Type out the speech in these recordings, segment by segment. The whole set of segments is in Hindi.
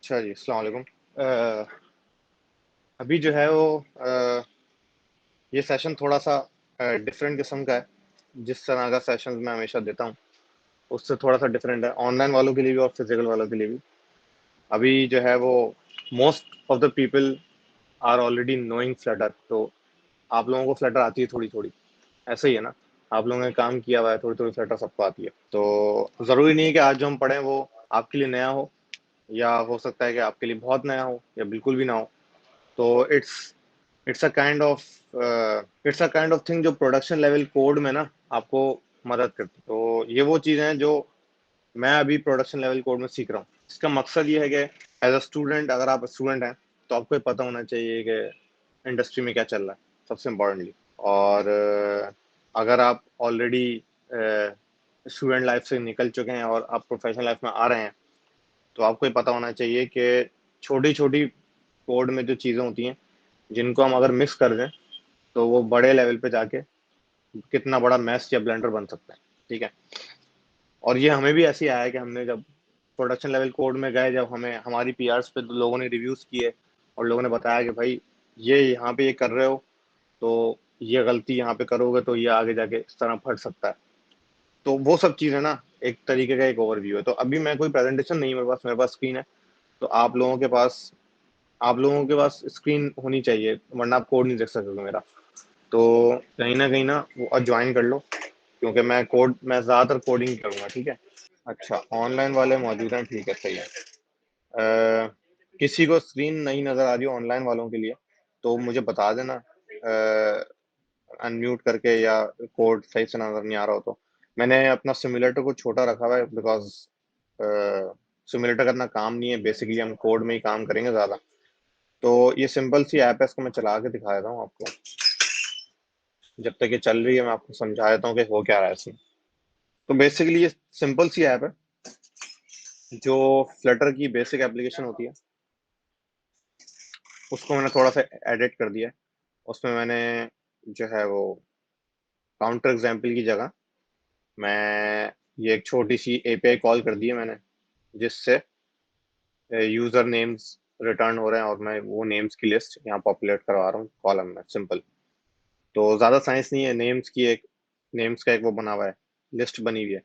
अच्छा जी, अस्सलाम वालेकुम। अभी जो है वो ये सेशन थोड़ा-सा डिफरेंट किस्म का है। जिस तरह का सेशंस मैं हमेशा देता हूँ, उससे थोड़ा-सा डिफरेंट है, ऑनलाइन वालों के लिए भी और फिज़िकल वालों के लिए भी। अभी जो है वो most of the people are already knowing Flutter, तो आप लोगों को फ्लटर आती है थोड़ी-थोड़ी, ऐसा ही है ना? आप लोगों ने काम किया हुआ है, थोड़ी-थोड़ी फ्लटर सबको आती है। तो ज़रूरी नहीं है कि आज जो हम पढ़ें वो आपके लिए नया हो, या हो सकता है कि आपके लिए बहुत नया हो या बिल्कुल भी ना हो। तो it's a kind of thing जो प्रोडक्शन लेवल कोड में ना आपको मदद करती है। तो ये वो चीज़ें हैं जो मैं अभी प्रोडक्शन लेवल कोड में सीख रहा हूँ। इसका मकसद ये है कि एज अ स्टूडेंट, अगर आप स्टूडेंट हैं तो आपको ये पता होना चाहिए कि इंडस्ट्री में क्या चल रहा है, सबसे इम्पोर्टेंटली। और अगर आप ऑलरेडी स्टूडेंट लाइफ से निकल चुके हैं और आप प्रोफेशनल लाइफ में आ रहे हैं, तो आपको ये पता होना चाहिए कि छोटी छोटी कोड में जो चीज़ें होती हैं, जिनको हम अगर मिक्स कर दें तो वो बड़े लेवल पे जाके कितना बड़ा मैस या ब्लेंडर बन सकता है। ठीक है। और ये हमें भी ऐसे ही आया है कि हमने जब प्रोडक्शन लेवल कोड में गए, जब हमें हमारी पीआरस पे लोगों ने रिव्यूज किए और लोगों ने बताया कि भाई ये यहाँ पे ये कर रहे हो, तो ये गलती यहाँ पे करोगे तो ये आगे जाके इस तरह फट सकता है। तो वो सब चीज़ें ना एक तरीके का एक ओवरव्यू है। तो अभी मैं कोई प्रेजेंटेशन नहीं है मेरे पास स्क्रीन है। तो आप लोगों के पास स्क्रीन होनी चाहिए, वरना आप कोड नहीं देख सकोगे मेरा। तो कहीं ना वो ज्वाइन कर लो, क्योंकि मैं ज़्यादातर कोडिंग करूँगा। ठीक है। अच्छा, ऑनलाइन वाले मौजूद हैं, ठीक है, सही है। किसी को स्क्रीन नहीं नज़र आ रही हो ऑनलाइन वालों के लिए, तो मुझे बता देना अनम्यूट करके, या कोड सही से नज़र नहीं आ रहा हो तो। मैंने अपना सिमुलेटर को छोटा रखा हुआ है, बिकॉज सिमुलेटर का इतना काम नहीं है, बेसिकली हम कोड में ही काम करेंगे ज़्यादा। तो ये सिंपल सी ऐप है, इसको मैं चला के दिखा देता हूँ आपको। जब तक ये चल रही है मैं आपको समझा देता हूँ कि हो क्या रहा है इसमें। तो बेसिकली ये सिंपल सी ऐप है, जो फ्लटर की बेसिक एप्लीकेशन होती है, उसको मैंने थोड़ा सा एडिट कर दिया है। उसमें मैंने जो है वो काउंटर एग्जाम्पल की जगह मैं ये एक छोटी सी एपीआई कॉल कर दी है मैंने, जिससे यूजर नेम्स रिटर्न हो रहे हैं, और मैं वो नेम्स की लिस्ट यहाँ पॉपुलेट करवा रहा हूँ कॉलम में। सिंपल। तो ज़्यादा साइंस नहीं है, नेम्स का एक वो बना हुआ है, लिस्ट बनी हुई है।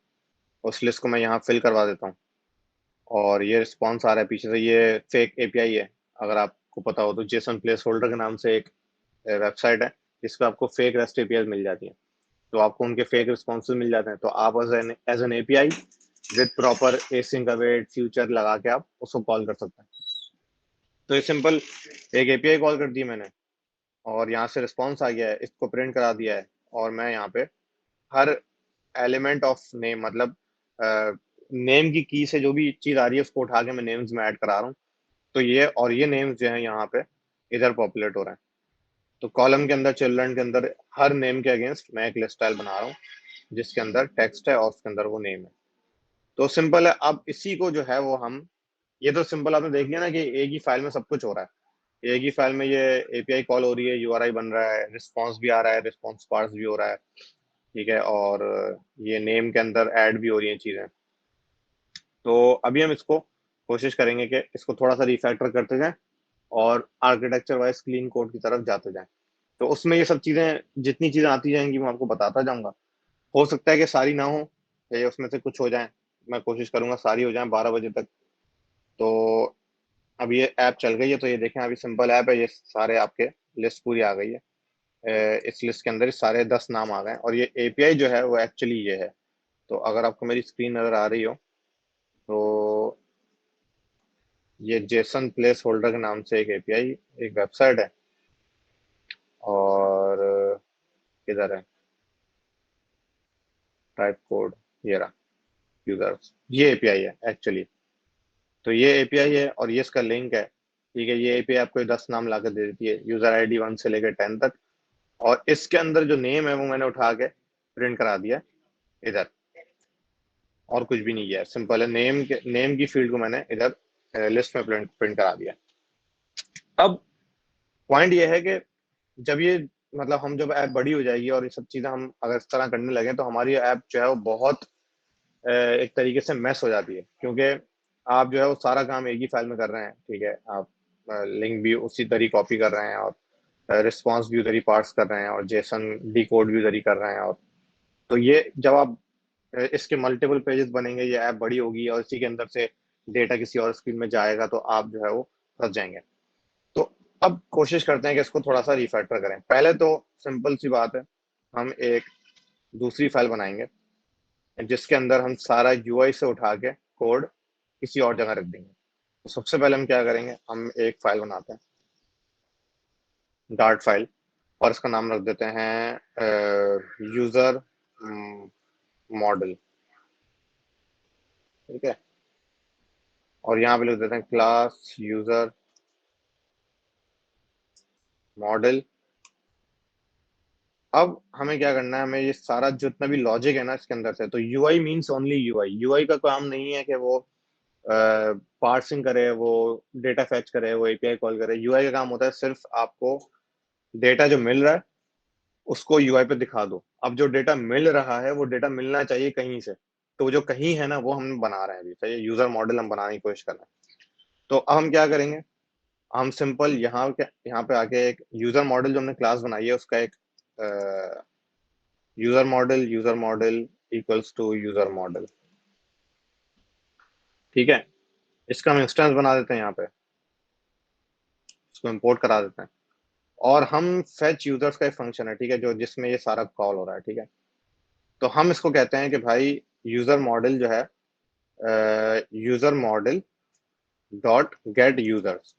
उस लिस्ट को मैं यहाँ फिल करवा देता हूँ, और ये रिस्पॉन्स आ रहा है पीछे से। ये फेक एपीआई है, अगर आपको पता हो तो। जेसन प्लेस होल्डर के नाम से एक वेबसाइट है, जिस पे आपको फेक रेस्ट एपीआई मिल जाती है। तो आपको उनके फेक रिस्पॉन्सेज मिल जाते हैं, तो आप as an API with proper async await future लगा के आप उसको कॉल कर सकते हैं। तो ये सिंपल एक एपीआई कॉल कर दी मैंने, और यहाँ से रिस्पॉन्स आ गया है, इसको प्रिंट करा दिया है। और मैं यहाँ पे हर एलिमेंट ऑफ नेम, मतलब नेम की की से जो भी चीज आ रही है उसको उठा के मैं नेम्स में ऐड करा रहा हूँ। तो ये नेम्स जो है यहाँ पे इधर पॉपुलेट हो रहे हैं। तो कॉलम के अंदर, चिल्ड्रन के अंदर, हर नेम के अगेंस्ट मैं एक लिस्ट स्टाइल बना रहा हूँ, जिसके अंदर टेक्स्ट है और उसके अंदर वो नेम है। तो सिंपल है। अब इसी को जो है वो हम, ये तो सिंपल आपने देख लिया ना कि एक ही फाइल में सब कुछ हो रहा है। एक ही फाइल में ये एपीआई कॉल हो रही है, यूआरआई बन रहा है, रिस्पॉन्स भी आ रहा है, रिस्पॉन्स पार्स भी हो रहा है। ठीक है। और ये नेम के अंदर ऐड भी हो रही हैं चीजें। तो अभी हम इसको कोशिश करेंगे कि इसको थोड़ा सा रिफैक्टर करते जाएं, और आर्किटेक्चर वाइज क्लीन कोड की तरफ जाते जाएं। तो उसमें ये सब चीजें, जितनी चीजें आती जाएंगी मैं आपको बताता जाऊंगा। हो सकता है कि सारी ना हो, या उसमें से कुछ हो जाए। मैं कोशिश करूंगा सारी हो जाए 12 बजे तक। तो अब ये ऐप चल गई है, तो ये देखें, अभी सिंपल ऐप है, ये सारे आपके लिस्ट पूरी आ गई है। इस लिस्ट के अंदर ये सारे 10 नाम आ गए हैं, और ये एपीआई जो है वो एक्चुअली ये है। तो अगर आपको मेरी स्क्रीन नजर आ रही हो, तो ये जेसन प्लेस होल्डर के नाम से एक एपीआई, एक वेबसाइट है। और किधर है टाइप कोड, ये रहा, यूजर्स, ये एपीआई है एक्चुअली। तो ये एपीआई है, और ये इसका लिंक है। ठीक है। ये एपीआई आपको 10 नाम ला कर दे देती है, यूजर आईडी 1 से लेकर 10 तक। और इसके अंदर जो नेम है वो मैंने उठा के प्रिंट करा दिया इधर, और कुछ भी नहीं किया है। सिंपल है, नेम की फील्ड को मैंने इधर लिस्ट में प्रिंट करा दिया। अब पॉइंट ये है कि जब ये, मतलब हम जब ऐप बड़ी हो जाएगी और ये सब चीजें हम अगर इस तरह करने लगे, तो हमारी ऐप जो है वो बहुत एक तरीके से मैस हो जाती है। क्योंकि आप जो है वो सारा काम एक ही फाइल में कर रहे हैं, ठीक है। आप लिंक भी उसी तरह कॉपी कर रहे हैं, और रिस्पॉन्स भी उधर ही पार्स कर रहे हैं, और जेसन डी कोड भी उधर ही कर रहे हैं। और तो ये जब आप इसके मल्टीपल पेजेस बनेंगे, ये ऐप बड़ी होगी और इसी के अंदर से डेटा किसी और स्क्रीन में जाएगा, तो आप जो है वो फंस जाएंगे। तो अब कोशिश करते हैं कि इसको थोड़ा सा रिफैक्टर करें। पहले तो सिंपल सी बात है, हम एक दूसरी फाइल बनाएंगे जिसके अंदर हम सारा यूआई से उठा के कोड किसी और जगह रख देंगे। तो सबसे पहले हम क्या करेंगे, हम एक फाइल बनाते हैं, डार्ट फाइल, और इसका नाम रख देते हैं यूजर मॉडल, ठीक है। और यहाँ पे लिख देते हैं क्लास यूजर मॉडल। अब हमें क्या करना है, हमें ये सारा जितना भी लॉजिक है ना इसके अंदर से, तो UI means only UI. UI का काम नहीं है कि वो पार्सिंग करे, वो डेटा फैच करे, वो एपीआई कॉल करे। यूआई का काम होता है सिर्फ आपको डेटा जो मिल रहा है उसको यूआई पे दिखा दो। अब जो डेटा मिल रहा है वो डेटा मिलना चाहिए कहीं से, तो जो कहीं है ना वो हम बना रहे हैं अभी, सही है। यूजर मॉडल हम बनाने की कोशिश कर रहे हैं। तो अब हम क्या करेंगे, हम सिंपल यहाँ पे आके एक यूजर मॉडल जो हमने क्लास बनाई है उसका एक user model equals to user model, ठीक है। इसका हम इंस्टेंस बना देते हैं यहाँ पे, इसको इंपोर्ट करा देते हैं। और हम फेच यूजर्स का एक फंक्शन है, ठीक है, जो जिसमें ये सारा कॉल हो रहा है, ठीक है। तो हम इसको कहते हैं कि भाई यूजर मॉडल जो है, user model dot get users.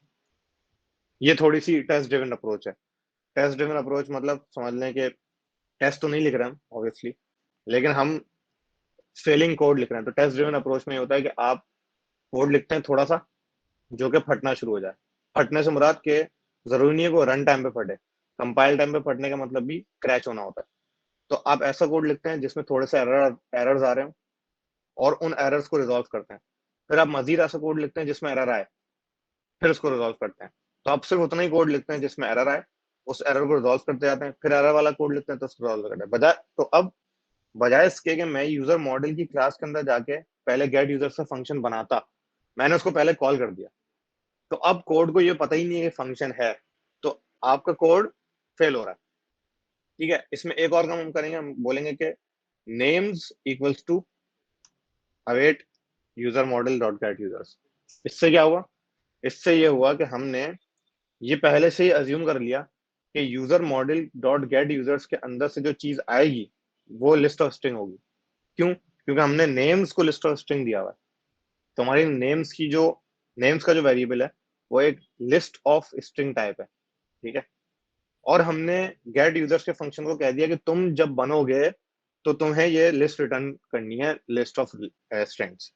ये थोड़ी सी टेस्ट ड्रिवन अप्रोच है। टेस्ट ड्रिवन अप्रोच मतलब समझ लें कि टेस्ट तो नहीं लिख रहे हम ऑब्वियसली, लेकिन हम फेलिंग कोड लिख रहे हैं। तो टेस्ट ड्रिवन अप्रोच में ये होता है कि आप कोड लिखते हैं थोड़ा सा जो कि फटना शुरू हो जाए। फटने से मुराद के जरूरी नहीं है कि रन टाइम पे फटे, कंपाइल टाइम पे फटने का मतलब भी क्रैश होना होता है। तो आप ऐसा कोड लिखते हैं जिसमें थोड़े से एरर्स आ रहे हो, और उन एरर्स को रिजॉल्व करते हैं। फिर आप मजीद ऐसा कोड लिखते हैं जिसमें एरर आए, फिर उसको रिजॉल्व करते हैं। तो आप सिर्फ उतना ही कोड लिखते हैं जिसमें एरर आए, उस एरर को रिजॉल्व करते जाते हैं, फिर एरर वाला कोड लिखते हैं तो उसको रिजॉल्व करते हैं। बजाय तो अब बजाय इसके कि मैं यूजर मॉडल की क्लास के अंदर जाके पहले गेट यूजर से फंक्शन बनाता, मैंने उसको पहले कॉल कर दिया। तो अब कोड को ये पता ही नहीं है कि फंक्शन है, तो आपका कोड फेल हो रहा है, ठीक है। इसमें एक और काम हम करेंगे, हम बोलेंगे कि names equals to await user model dot get users. इससे क्या हुआ, इससे ये हुआ कि हमने ये पहले से ही अज्यूम कर लिया कि user model dot get users के अंदर से जो चीज आएगी वो लिस्ट ऑफ स्ट्रिंग होगी। क्यों, क्योंकि हमने नेम्स को लिस्ट ऑफ स्ट्रिंग दिया हुआ है। तो हमारी नेम्स का जो वेरिएबल है वो एक लिस्ट ऑफ स्ट्रिंग टाइप है, ठीक है। और हमने गेट यूजर्स के फंक्शन को कह दिया कि तुम जब बनोगे तो तुम्हें ये लिस्ट रिटर्न करनी है, लिस्ट ऑफ स्ट्रिंग्स।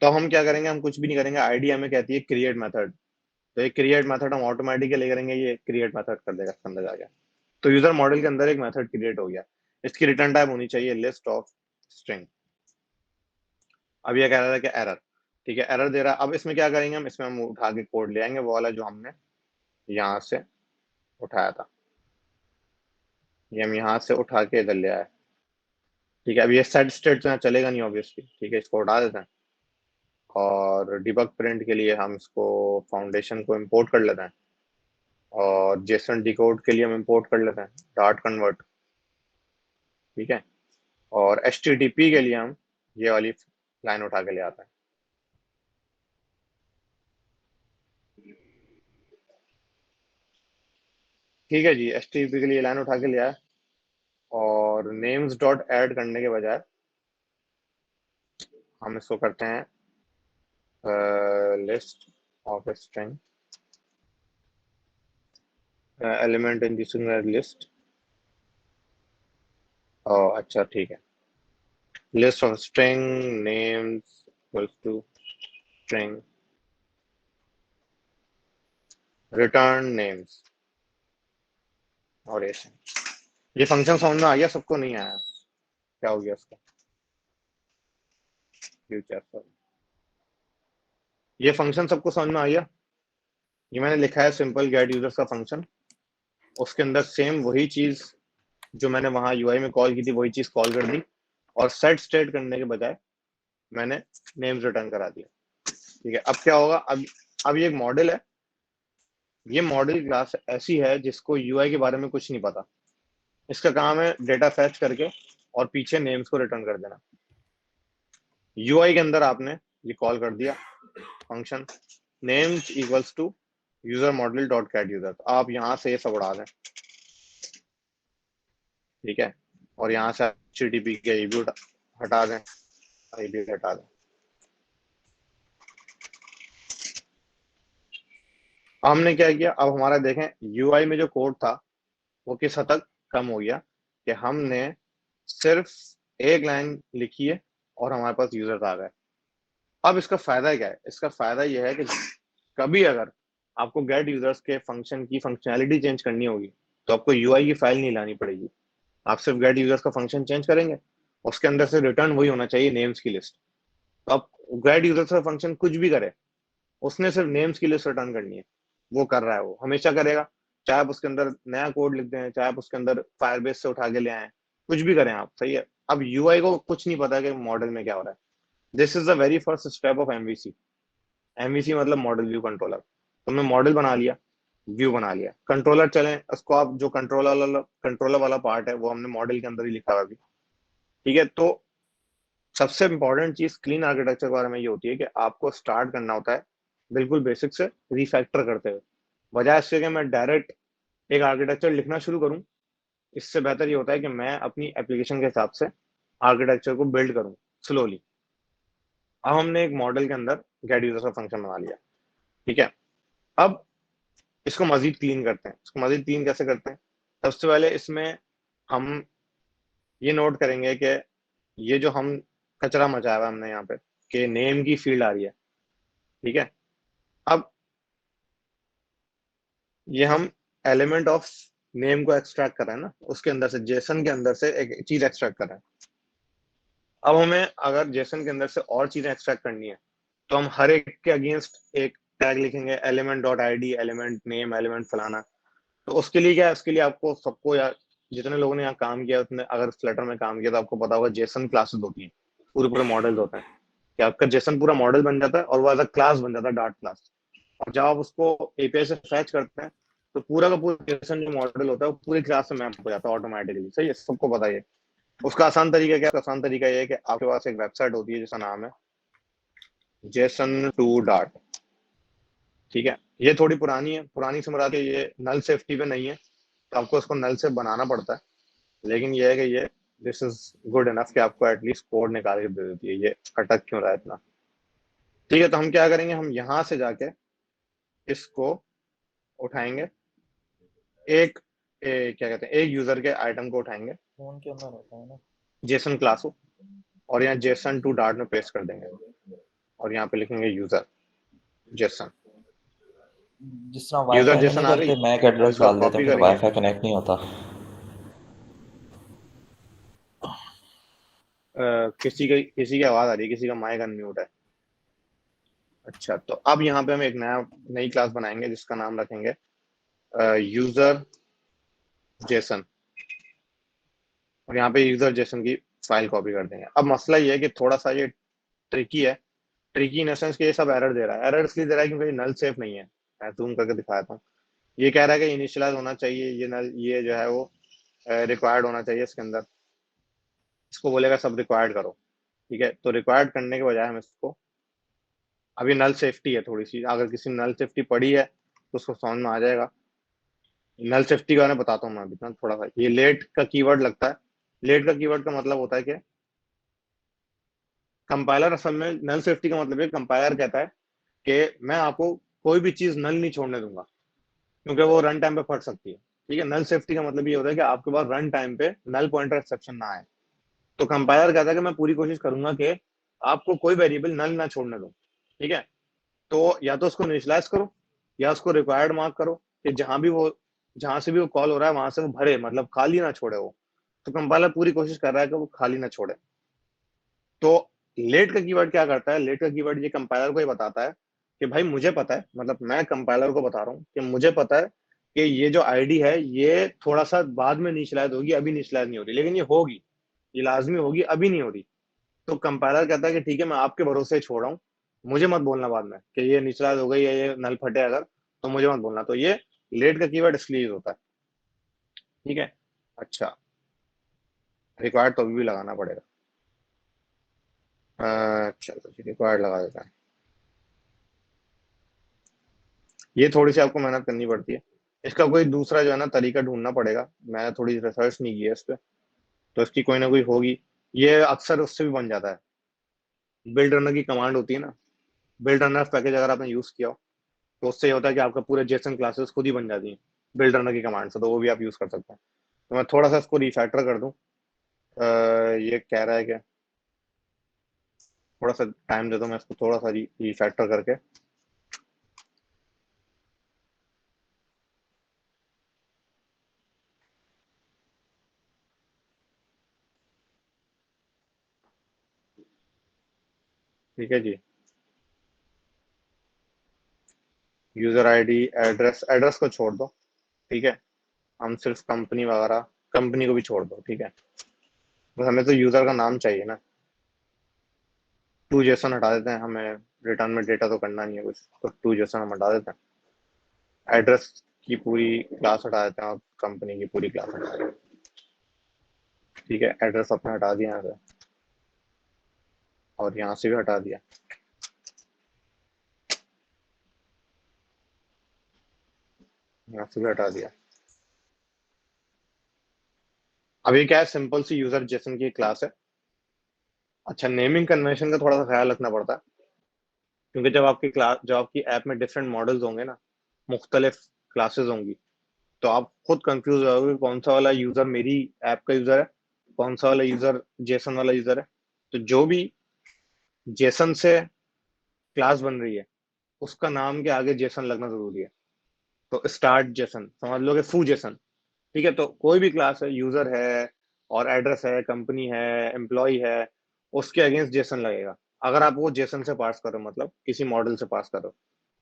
तो हम क्या करेंगे, हम कुछ भी नहीं करेंगे, आईडी हमें कहती है क्रिएट मेथड। तो ये क्रिएट मेथड हम ऑटोमेटिकली करेंगे, ये क्रिएट मेथड कर देगा इसके अंदर जाके। तो यूजर मॉडल के अंदर एक मेथड क्रिएट हो गया। इसकी रिटर्न टाइप होनी चाहिए लिस्ट ऑफ स्ट्रिंग। अब ये कह रहा था कि एरर, ठीक है, एरर दे रहा है। अब इसमें क्या करेंगे, हम इसमें हम उठा के कोड ले आएंगे वो वाला जो हमने यहाँ से उठाया था, ये हम यहाँ से उठा के इधर ले आए, ठीक है। अब ये सेट स्टेट तो यहाँ चलेगा नहीं ऑब्वियसली, ठीक है, इसको उठा देते हैं। और डिबग प्रिंट के लिए हम इसको फाउंडेशन को इंपोर्ट कर लेते हैं, और जेसन डिकोड के लिए हम इंपोर्ट कर लेते हैं डार्ट कन्वर्ट, ठीक है। और HTTP के लिए हम ये वाली लाइन उठा के ले आते हैं। ठीक है जी, HTTP के लिए लाइन उठा के ले आए, और नेम्स डॉट ऐड करने के बजाय हम इसको करते हैं list of string element in this list. अच्छा ठीक है, list of string names equals to string return names. और ये फंक्शन समझ में आ गया सबको, नहीं आया क्या हो गया इसका, फ्यूचर। ये फंक्शन सबको समझ में आ गया। ये मैंने लिखा है सिंपल गेट यूजर्स का फंक्शन, उसके अंदर सेम वही चीज जो मैंने वहां यूआई में कॉल की थी वही चीज कॉल कर दी, और सेट स्टेट करने के बजाय मैंने नेम्स रिटर्न करा दिया। ठीक है, अब क्या होगा, अब ये एक मॉडल है, ये मॉडल क्लास ऐसी है जिसको यूआई के बारे में कुछ नहीं पता। इसका काम है डेटा फैच करके और पीछे नेम्स को रिटर्न कर देना। यूआई के अंदर आपने ये कॉल कर दिया function names equals to user model dot get user, आप यहां से ये सब उड़ा दें, ठीक है, और यहाँ से HTTP के ये भी हटा दें, ये भी हटा दें। हमने क्या किया, अब हमारा देखें यूआई में जो कोड था वो किस हद तक कम हो गया कि हमने सिर्फ एक लाइन लिखी है और हमारे पास यूजर्स आ गए। अब इसका फायदा क्या है, इसका फायदा यह है कि कभी अगर आपको गेट यूजर्स के फंक्शन की फंक्शनैलिटी चेंज करनी होगी तो आपको यूआई की फाइल नहीं लानी पड़ेगी, आप सिर्फ गेट यूजर्स का फंक्शन चेंज करेंगे, उसके अंदर से रिटर्न वही होना चाहिए नेम्स की लिस्ट। तो आप गेट यूजर्स का फंक्शन कुछ भी करे, उसने सिर्फ नेम्स की लिस्ट रिटर्न करनी है, वो कर रहा है, वो हमेशा करेगा, चाहे आप उसके अंदर नया कोड लिख दें, चाहे आप उसके अंदर फायरबेस से उठा के ले आए, कुछ भी करें आप, सही है। अब यूआई को कुछ नहीं पता कि मॉडल में क्या हो रहा है। This is the very first step of MVC. MVC मतलब मॉडल व्यू कंट्रोलर। तुमने मॉडल बना लिया, व्यू बना लिया, कंट्रोलर चले उसको आप जो कंट्रोलर वाला पार्ट है वो हमने मॉडल के अंदर ही लिखा हुआ अभी, ठीक है। तो सबसे इंपॉर्टेंट चीज क्लीन आर्किटेक्चर के बारे में ये होती है कि आपको स्टार्ट करना होता है बिल्कुल बेसिक से रिफैक्टर करते हुए, बजाय इसके कि मैं डायरेक्ट एक आर्किटेक्चर लिखना शुरू करूं। इससे बेहतर ये होता है कि मैं अपनी एप्लीकेशन के हिसाब से आर्किटेक्चर को बिल्ड करूं स्लोली। अब हमने एक मॉडल के अंदर गेट यूजर का फंक्शन बना लिया, ठीक है। अब इसको मजीद क्लीन करते हैं। इसको मजीद क्लीन कैसे करते हैं, सबसे पहले इसमें हम ये नोट करेंगे कि ये जो हम कचरा मचाया हुआ है हमने यहाँ पे कि नेम की फील्ड आ रही है, ठीक है। अब ये हम एलिमेंट ऑफ नेम को एक्सट्रैक्ट कर रहे हैं ना, उसके अंदर से जेसन के अंदर से एक चीज एक्सट्रैक्ट कर रहे हैं। अब हमें अगर जेसन के अंदर से और चीजें एक्सट्रैक्ट करनी है तो हम हर एक के अगेंस्ट एक टैग लिखेंगे, element dot ID, element name, element फलाना। तो उसके लिए क्या है, उसके लिए आपको सबको या जितने लोगों ने यहाँ काम किया उसने अगर फ्लटर में काम किया तो आपको पता होगा जेसन क्लासेस होती हैं, पूरे पूरे मॉडल्स होते हैं कि आपका जेसन पूरा मॉडल बन जाता है और वो एज अ क्लास बन जाता है, डार्ट क्लास। और जब आप उसको एपीआई से फैच करते हैं तो पूरा का पूरा जेसन जो मॉडल होता है वो पूरी क्लास में मैप हो जाता है ऑटोमेटिकली, सही है, सबको पता है। उसका आसान तरीका क्या है, आसान तरीका ये है कि आपके पास एक वेबसाइट होती है जिसका नाम है जेसन टू डार्ट, ठीक है। ये थोड़ी पुरानी है, पुरानी से मुराद है ये नल सेफ्टी पे नहीं है, तो आपको उसको नल से बनाना पड़ता है। लेकिन ये है कि ये दिस इज गुड इनफ कि आपको एटलीस्ट कोड निकाल के दे देती है, ये अटक क्यों रहा है इतना, ठीक है। तो हम क्या करेंगे, हम यहाँ से जाके इसको उठाएंगे, एक क्या कहते हैं, एक यूजर के आइटम को उठाएंगे फोन के अंदर होता है ना। जेसन क्लास को, और यहाँ जेसन टू डार्ट में पेस्ट कर देंगे और यहाँ पे लिखेंगे यूजर जेसन। जिस तरह यूजर वाईफाई में नहीं जेसन आ गई, करते, मैक अब एड्रेस इसको डाल देते कॉपी हैं, फिर करेंगे। वाईफाई कनेक्ट नहीं होता। किसी की आवाज आ रही है, किसी का माइक अनम्यूट है। अच्छा, तो अब यहाँ पे हम एक नई क्लास बनाएंगे जिसका नाम रखेंगे यूजर जेसन, और यहाँ पे यूजर जेसन की फाइल कॉपी कर देंगे। अब मसला ये है कि थोड़ा सा ये ट्रिकी है, ट्रिकी इन सेंस कि ये सब एरर दे रहा है। एरर इसलिए दे रहा है क्योंकि ये नल सेफ नहीं है। मैं जूम करके दिखाता हूँ, ये कह रहा है कि इनिशियलाइज होना चाहिए, ये नल ये जो है वो रिक्वायर्ड होना चाहिए इसके अंदर, इसको बोलेगा सब रिक्वायर्ड करो, ठीक है। तो रिक्वायर्ड करने के बजाय हम इसको, अभी नल सेफ्टी है थोड़ी सी, अगर किसी ने नल सेफ्टी पढ़ी है तो उसको समझ में आ जाएगा। नल सेफ्टी का मैं बताता हूँ मैं अभी ना थोड़ा सा, ये लेट का कीवर्ड लगता है। लेट का कीवर्ड का मतलब होता है कि कंपाइलर असल में, नल सेफ्टी का मतलब है कंपाइलर कहता है कि मैं आपको कोई भी चीज नल नहीं छोड़ने दूंगा क्योंकि वो रन टाइम पे फट सकती है, ठीक है। नल सेफ्टी का मतलब ये होता है कि आपके पास रन टाइम पे नल पॉइंटर एक्सेप्शन ना आए। तो कंपाइलर कहता है कि मैं पूरी कोशिश करूंगा कि आपको कोई वेरिएबल नल ना छोड़ने दूं, ठीक है। तो या तो उसको इनिशियलाइज करो या उसको रिक्वायर्ड मार्क करो कि जहां से भी वो कॉल हो रहा है वहां से वो भरे, मतलब खाली ना छोड़े वो। तो कंपाइलर पूरी कोशिश कर रहा है कि वो खाली ना छोड़े। तो लेट का कीवर्ड क्या करता है, लेट का कीवर्ड ये कंपाइलर को ही बताता है कि भाई मुझे पता है, मतलब मैं कंपाइलर को बता रहा हूँ कि मुझे पता है कि ये जो आईडी है ये थोड़ा सा बाद में इनिशियलाइज होगी, अभी इनिशियलाइज नहीं हो रही, लेकिन ये होगी, ये लाजमी होगी, अभी नहीं हो रही। तो कंपाइलर कहता है कि ठीक है मैं आपके भरोसे छोड़ रहा हूँ, मुझे मत बोलना बाद में कि ये इनिशियलाइज हो गई या ये नल फटे अगर, तो मुझे मत बोलना। तो ये लेट का कीवर्ड इसलिए यूज होता है। ठीक है। अच्छा, रिक्वायर्ड तो अभी भी लगाना पड़ेगा। चलो जी, रिक्वायर्ड लगा देता है। ये थोड़ी सी आपको मेहनत करनी पड़ती है। इसका कोई दूसरा जो है ना तरीका ढूंढना पड़ेगा। मैंने थोड़ी रिसर्च नहीं की है इस पे, तो इसकी कोई ना कोई होगी। ये अक्सर उससे भी बन जाता है। बिल्ड रनर की कमांड होती है ना, बिल्ड रनर पैकेज अगर आपने यूज किया हो, तो उससे ये होता है कि आपका पूरे जेसन क्लासेस खुद ही बन जाती हैं बिल्ड रनर की कमांड से। तो वो भी आप यूज कर सकते हैं। तो मैं थोड़ा सा इसको रिफैक्टर कर दूं। ये कह रहा है कि थोड़ा सा टाइम दे दो, मैं इसको थोड़ा सा रिफैक्टर करके। ठीक है जी। यूजर आईडी, एड्रेस, एड्रेस को छोड़ दो। ठीक है। हम सिर्फ कंपनी वगैरह, कंपनी को भी छोड़ दो। ठीक है। बस हमें तो यूजर का नाम चाहिए ना। टू जेसन हटा देते हैं, हमें रिटर्न में डेटा तो करना नहीं है कुछ, तो टू जेसन हम हटा देते हैं। एड्रेस की पूरी क्लास हटा देते हैं और कंपनी की पूरी क्लास हटा देते हैं। ठीक है, एड्रेस अपने हटा दिया यहाँ से, और यहाँ से भी हटा दिया, यहाँ से भी हटा दिया। अब ये क्या है, सिंपल सी यूजर जेसन की क्लास है। अच्छा, नेमिंग कन्वेंशन का थोड़ा सा ख्याल रखना पड़ता है, क्योंकि जब आपकी ऐप में डिफरेंट मॉडल्स होंगे ना, मुख्तलिफ क्लासेस होंगी, तो आप खुद कंफ्यूज हो जाओगे कौन सा वाला यूजर मेरी ऐप का यूजर है, कौन सा वाला यूजर जेसन वाला यूजर है। तो जो भी जेसन से क्लास बन रही है, उसका नाम के आगे जेसन लगना जरूरी है। तो स्टार्ट जेसन समझ लो कि फू जेसन। ठीक है, तो कोई भी क्लास है, यूजर है और एड्रेस है, कंपनी है, एम्प्लॉय है, उसके अगेंस्ट जेसन लगेगा। अगर आप वो जेसन से पास करो, मतलब किसी मॉडल से पास करो,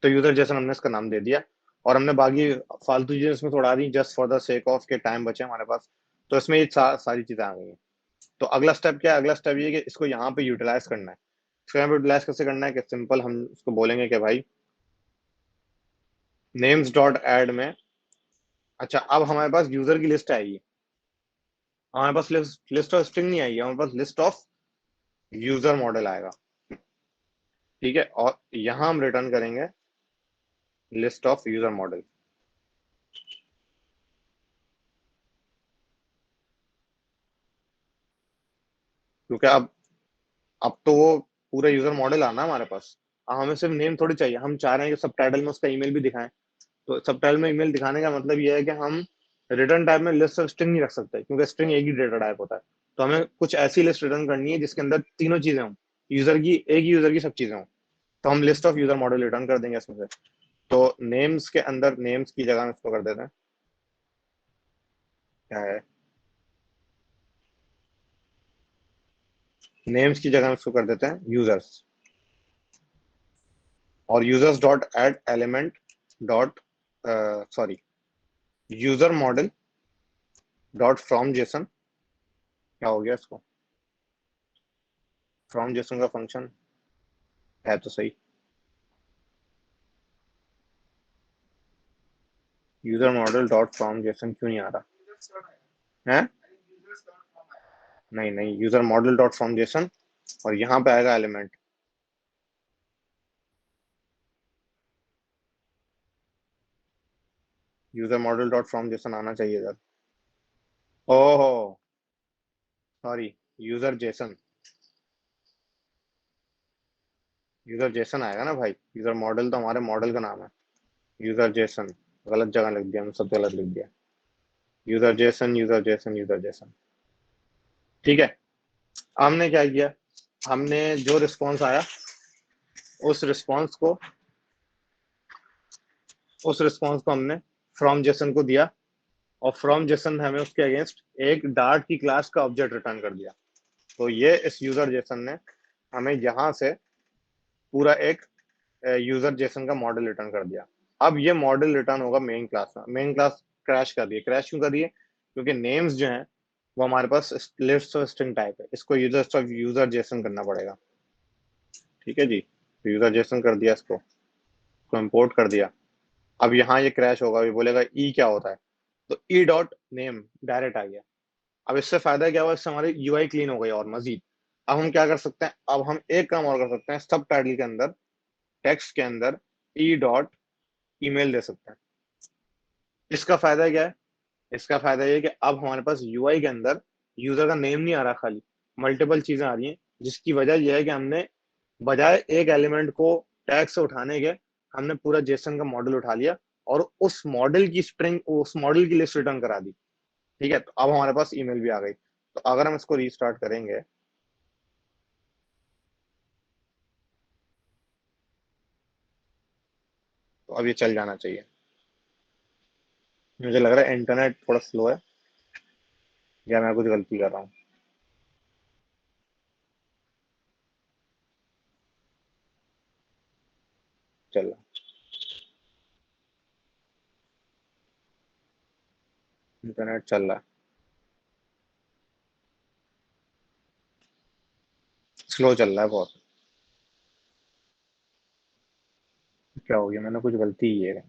तो यूजर जेसन हमने इसका नाम दे दिया। और हमने बाकी फालतू चीजें इसमें थोड़ा दी just for the sake of के टाइम बचे हमारे पास। तो इसमें ये सारी चीजें आ गई हैं। तो अगला स्टेप क्या है, अगला स्टेप ये है कि इसको यहाँ पे यूटिलाइज करना है। इसको यहाँ पे यूटिलाइज कैसे करना है, कि सिंपल हम इसको बोलेंगे कि भाई नेम्स डॉट ऐड में। अच्छा, अब हमारे पास यूजर की लिस्ट आएगी। हमारे पास लिस्ट लिस्ट ऑफ स्ट्रिंग नहीं आएगी, हमारे पास लिस्ट ऑफ यूजर मॉडल आएगा। ठीक है, और यहां हम रिटर्न करेंगे लिस्ट ऑफ यूजर मॉडल। क्योंकि अब तो वो पूरा यूजर मॉडल आना हमारे पास। अब हमें सिर्फ नेम थोड़ी चाहिए, हम चाह रहे हैं कि सब टाइटल में उसका ईमेल भी दिखाएं। तो सब टाइटल में ईमेल दिखाने का मतलब ये है कि हम रिटर्न टाइप में लिस्ट ऑफ स्ट्रिंग नहीं रख सकते, क्योंकि स्ट्रिंग एक ही डेटा टाइप होता है। तो हमें कुछ ऐसी लिस्ट रिटर्न करनी है जिसके अंदर तीनों चीजें हों, यूजर की, एक ही यूजर की सब चीजें हों। तो हम list of user model return कर देंगे इसमें से। तो नेम्स के अंदर नेम्स की जगह हम इसको कर देते हैं, क्या है, नेम्स की जगह हम इसको कर देते हैं यूजर्स। और users dot add element dot, sorry, user model dot from JSON. क्या हो गया इसको, फ्रॉम जेसन का फंक्शन है तो सही। User model dot from Jason क्यों नहीं आ रहा है? नहीं नहीं, user model dot from Jason, और यहाँ पे आएगा element. User model dot from Jason आना चाहिए सर। ओहो, sorry, user JSON, user Jason आएगा ना भाई। यूजर मॉडल तो हमारे मॉडल का नाम है। यूजर जेसन गलत जगह लिख दिया, हम सब गलत लिख दिया। User JSON, user JSON, user Jason. ठीक है। हमने क्या किया, हमने जो रिस्पॉन्स आया उस रिस्पॉन्स को उस रिस्पॉन्स को हमने फ्रॉम जेसन को दिया, और फ्रॉम जेसन हमें उसके अगेंस्ट एक डार्ट की क्लास का ऑब्जेक्ट रिटर्न कर दिया। तो ये इस यूजर जेसन ने हमें यहाँ से पूरा एक यूजर जेसन का मॉडल रिटर्न कर दिया। अब ये मॉडल रिटर्न होगा मेन क्लास में। मेन क्लास क्रैश कर रही है, क्रैश क्यों कर रही है, क्योंकि नेम्स जो हैं वो हमारे पास लिस्ट ऑफ स्ट्रिंग टाइप है, इसको यूजर जेसन करना पड़ेगा। ठीक है जी। तो यूजर जेसन कर दिया, इसको इंपोर्ट कर दिया। अब यहाँ ये क्रैश होगा, ये बोलेगा ई क्या होता है, तो ई डॉट नेम डायरेक्ट आ गया। अब इससे फायदा क्या हुआ, इससे हमारी यूआई क्लीन हो गई। और मजीद अब हम क्या कर सकते हैं, अब हम एक काम और कर सकते हैं, सब टाइटल के अंदर, टेक्स्ट के अंदर ई डॉट ईमेल दे सकते हैं। इसका फायदा क्या है, इसका फायदा ये है कि अब हमारे पास यूआई के अंदर यूजर का नेम नहीं आ रहा, खाली मल्टीपल चीजें आ रही हैं। जिसकी वजह यह है कि हमने बजाय एक एलिमेंट को टैग से उठाने के, हमने पूरा जेसन का मॉडल उठा लिया और उस मॉडल की स्ट्रिंग, उस मॉडल की लिस्ट रिटर्न करा दी। ठीक है, तो अब हमारे पास ईमेल भी आ गई। तो अगर हम इसको रीस्टार्ट करेंगे, तो अब ये चल जाना चाहिए। मुझे लग रहा है इंटरनेट थोड़ा स्लो है, या मैं कुछ गलती कर रहा हूँ। चल रहा, इंटरनेट चल रहा है, स्लो चल रहा है बहुत। क्या हो गया, मैंने कुछ गलती की है।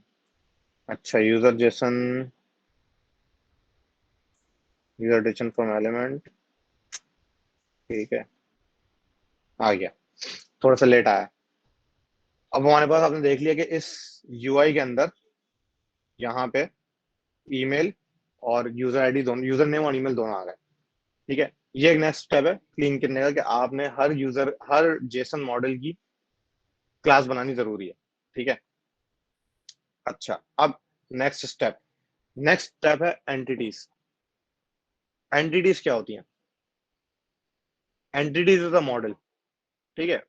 अच्छा, user JSON, user diction from element, ठीक है, आ गया। थोड़ा सा लेट आया। अब हमारे पास, आपने देख लिया कि इस यूआई के अंदर यहाँ पे ईमेल और यूजर आईडी दोनों, यूजर नेम और ईमेल दोनों आ गए। ठीक है, ये एक नेक्स्ट स्टेप है क्लीन करने का, कि आपने हर जेसन मॉडल की क्लास बनानी जरूरी है। ठीक है। अच्छा, अब नेक्स्ट स्टेप है एंटिटीज। एंटिटीज क्या होती हैं? Entities is a model. ठीक है,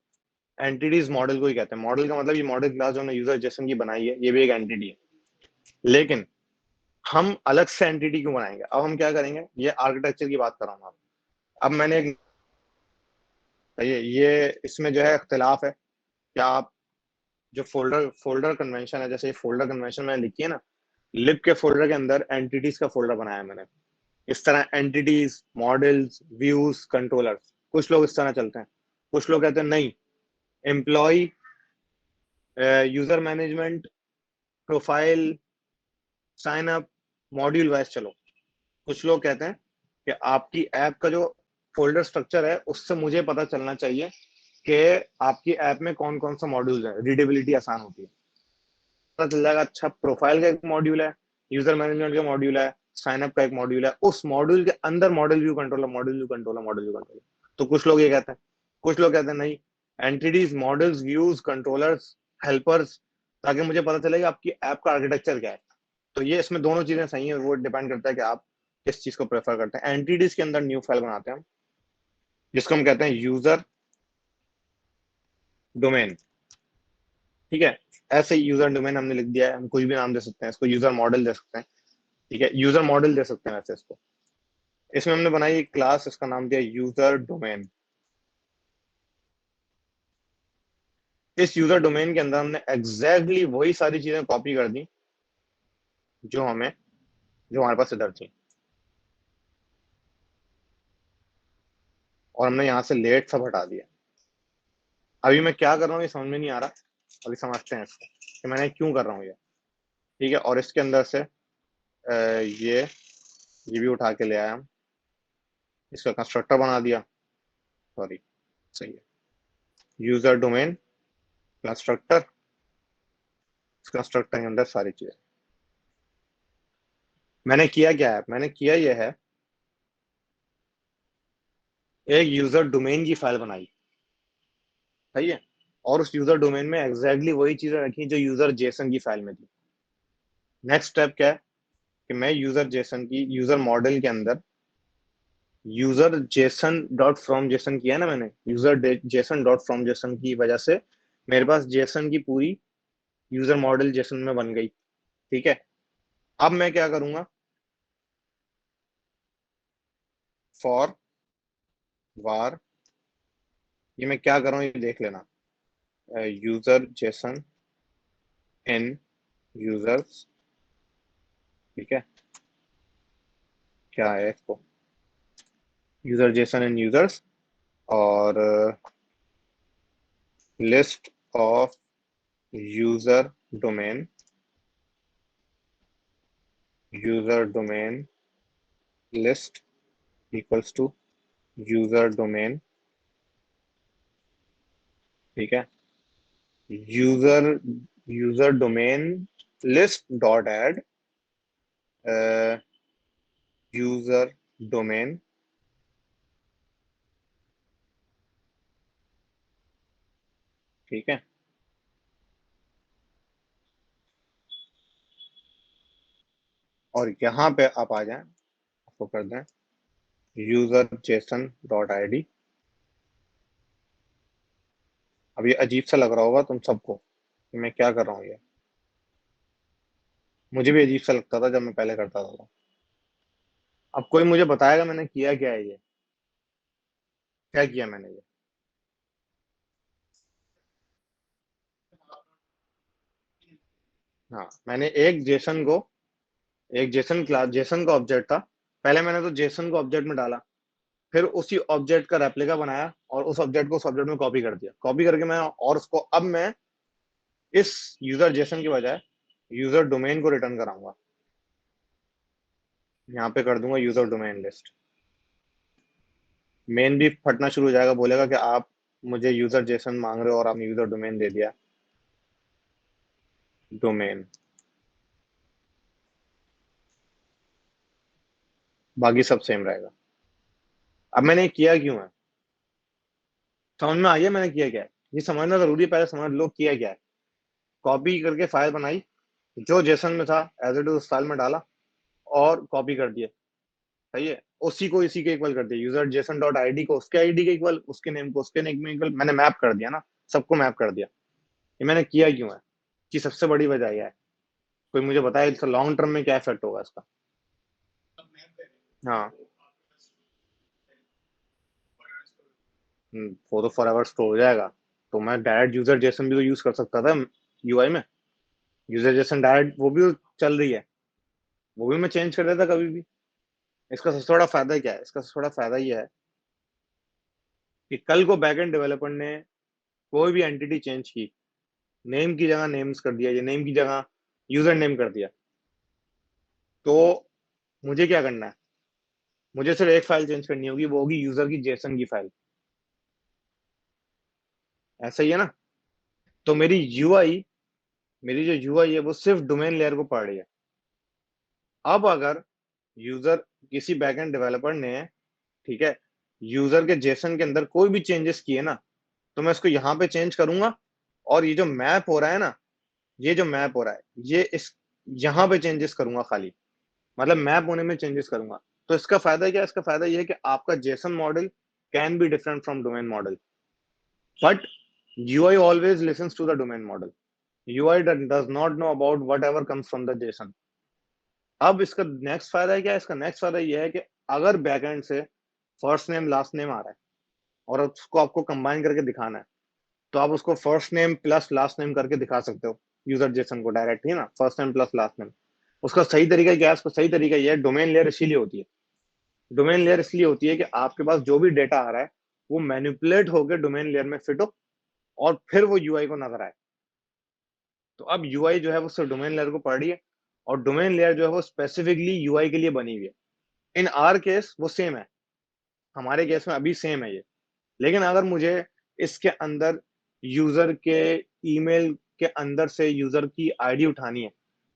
एंटिटीज मॉडल को ही कहते हैं। मॉडल का मतलब ये मॉडल क्लास जो हमने यूजर जेसन की बनाई है, ये भी एक एंटिटी है। लेकिन हम अलग से एंटिटी क्यों बनाएंगे? अब हम क्या करेंगे, ये आर्किटेक्चर की बात कर रहा हूँ। अब मैंने एक, ये इसमें जो है इख्तिलाफ है। क्या आप, जो फोल्डर फोल्डर कन्वेंशन है, जैसे ये फोल्डर कन्वेंशन मैंने लिखी है ना, लिब के फोल्डर के अंदर एंटिटीज का फोल्डर बनाया है मैंने। इस तरह एंटिटीज, मॉडल्स, व्यूज, कंट्रोलर्स, कुछ लोग इस तरह चलते हैं। कुछ लोग कहते हैं नहीं, employ, user management, profile, sign up, module wise चलो। कुछ लोग कहते हैं कि आपकी ऐप का जो फोल्डर स्ट्रक्चर है, उससे मुझे पता चलना चाहिए कि आपकी ऐप में कौन कौन सा मॉड्यूल है, रीडेबिलिटी आसान होती है, पता चल जाएगा। अच्छा, प्रोफाइल का एक मॉड्यूल है, यूजर मैनेजमेंट का मॉड्यूल है, साइन अप का एक मॉड्यूल है, उस मॉड्यूल के अंदर model view controller, model view controller, model view controller. तो कुछ लोग ये कहते हैं। कुछ लोग कहते हैं नहीं, entities, models, views, controllers, helpers, ताकि मुझे पता चलेगा आपकी ऐप का आर्किटेक्चर क्या है। तो ये इसमें दोनों चीजें सही है, वो डिपेंड करता है कि आप किस चीज को प्रेफर करते हैं। एंटिटीज के अंदर न्यू फाइल बनाते हैं हम, जिसको हम कहते हैं यूजर डोमेन। ठीक है, ऐसे यूजर डोमेन हमने लिख दिया है, हम कोई भी नाम दे सकते हैं इसको, यूजर मॉडल दे सकते हैं। ठीक है, यूजर मॉडल दे सकते हैं वैसे इसको। इसमें हमने बनाई एक क्लास, इसका नाम दिया यूजर डोमेन। इस यूजर डोमेन के अंदर हमने एग्जैक्टली वही सारी चीजें कॉपी कर दी जो हमें, जो हमारे पास इधर थी, और हमने यहाँ से लेट सब हटा दिया। अभी मैं क्या कर रहा हूँ ये समझ में नहीं आ रहा। अभी समझते हैं इसको कि मैंने क्यों कर रहा हूँ ये। ठीक है, और इसके अंदर से ये भी उठा के ले आया हम, इसका कंस्ट्रक्टर बना दिया। सॉरी, सही है, यूजर डोमेन कंस्ट्रक्टर। इस कंस्ट्रक्टर के अंदर सारी चीजें, मैंने किया क्या है, मैंने किया ये है, एक यूजर डोमेन की फाइल बनाई। सही है, और उस यूजर डोमेन में एग्जैक्टली वही चीजें रखी जो यूजर जेसन की फाइल में थी। नेक्स्ट स्टेप क्या है, कि मैं यूजर जेसन की, यूजर मॉडल के अंदर user JSON dot from Jason किया है ना मैंने, user JSON dot from Jason की वजह से मेरे पास जेसन की पूरी यूजर मॉडल जेसन में बन गई। ठीक है, अब मैं क्या करूंगा, फॉर वार, ये मैं क्या कर रहा हूँ ये देख लेना। यूजर जेसन इन यूजर्स, ठीक है, क्या है इसको, यूजर जेसन इन यूजर्स, और list of user domain list equals to user domain, ठीक है, user domain list dot add user domain, ठीक है, और यहाँ पे आप आ जाएं, आपको कर दें user JSON dot I D. अब ये अजीब सा लग रहा होगा तुम सबको कि मैं क्या कर रहा हूँ ये, मुझे भी अजीब सा लगता था जब मैं पहले करता था। अब कोई मुझे बताएगा मैंने किया क्या है, ये क्या किया मैंने ये। हाँ, मैंने एक जेसन क्लास, जेसन का ऑब्जेक्ट था, पहले मैंने तो जेसन को ऑब्जेक्ट में डाला, फिर उसी ऑब्जेक्ट का रेप्लिका बनाया और उस ऑब्जेक्ट को उस ऑब्जेक्ट में कॉपी कर दिया, कॉपी करके मैं और उसको अब मैं इस यूजर जेसन की बजाय यूजर डोमेन को रिटर्न कराऊंगा। यहाँ पे कर दूंगा यूजर डोमेन लिस्ट। मेन भी फटना शुरू हो जाएगा, बोलेगा कि आप मुझे यूजर जेसन मांग रहे हो और आपने यूजर डोमेन दे दिया, डोमेन। बाकी सब सेम रहेगा। अब मैंने ये किया क्यों है, समझ में आई है मैंने किया क्या है, ये समझना जरूरी है, पहले समझ लो किया क्या है। कॉपी करके फाइल बनाई, जो जेसन में था एज इट इज उस फाइल में डाला और कॉपी कर दिया, सही है, उसी को इसी के इक्वल कर दिया, यूजर जेसन डॉट आईडी को उसके आईडी के इक्वल, उसके नेम को उसके नेम में इक्वल, मैंने मैप कर दिया ना, सबको मैप कर दिया। ये मैंने किया क्यों है, कि सबसे बड़ी वजह यह है, कोई मुझे बताए इसका लॉन्ग टर्म में क्या इफेक्ट होगा इसका। हाँ, वो तो फॉर एवर स्टोर हो जाएगा, तो मैं डायरेक्ट यूजर जेसन भी तो यूज कर सकता था यूआई में, यूजर जेसन डायरेक्ट वो भी तो चल रही है, वो भी मैं चेंज कर देता कभी भी। इसका सबसे बड़ा फायदा क्या है, इसका सबसे बड़ा फायदा ये है कि कल को बैकएंड डेवलपर ने कोई भी एंटिटी चेंज की, नेम की जगह नेम्स कर दिया या नेम की जगह यूजर नेम कर दिया, तो मुझे क्या करना है, मुझे सिर्फ एक फाइल चेंज करनी होगी, वो होगी यूजर की जेसन की फाइल। ऐसा ही है ना, तो मेरी जो यूआई है वो सिर्फ डोमेन लेयर को पढ़ रही है। अब अगर यूजर किसी बैकएंड डेवलपर ने, ठीक है, यूजर के जेसन के अंदर कोई भी चेंजेस किए ना, तो मैं इसको यहाँ पे चेंज करूंगा, और ये जो मैप हो रहा है ना, ये जो मैप हो रहा है ये इस यहाँ पे चेंजेस करूंगा खाली, मतलब मैप होने में चेंजेस करूंगा। तो इसका फायदा क्या है, इसका फायदा ये है कि आपका JSON model can be different from domain model, but UI always listens to the domain model, UI does not know about whatever comes from the JSON. अब इसका नेक्स्ट फायदा है क्या, इसका नेक्स्ट फायदा ये है कि अगर बैकएंड से फर्स्ट नेम लास्ट नेम आ रहा है और उसको आपको कंबाइन करके दिखाना है, तो आप उसको first name plus last name करके दिखा सकते हो यूजर जेसन को डायरेक्ट ही ना, first name plus last name. उसका सही तरीका क्या है, उसका सही तरीका यह है, डोमेन लेयर इसीलिए होती है, डोमेन लेयर इसलिए होती है कि आपके पास जो भी डेटा आ रहा है वो मैनिपुलेट होकर डोमेन लेयर में फिट हो और फिर वो यूआई को नजर आए। तो अब यूआई जो है वो सिर्फ डोमेन लेयर को पढ़ रही है, और डोमेन लेयर जो है वो स्पेसिफिकली यूआई के लिए बनी हुई है। इन आर केस वो सेम है, हमारे केस में अभी सेम है ये। लेकिन अगर मुझे इसके अंदर यूजर के ईमेल के अंदर से यूजर की आईडी उठानी है,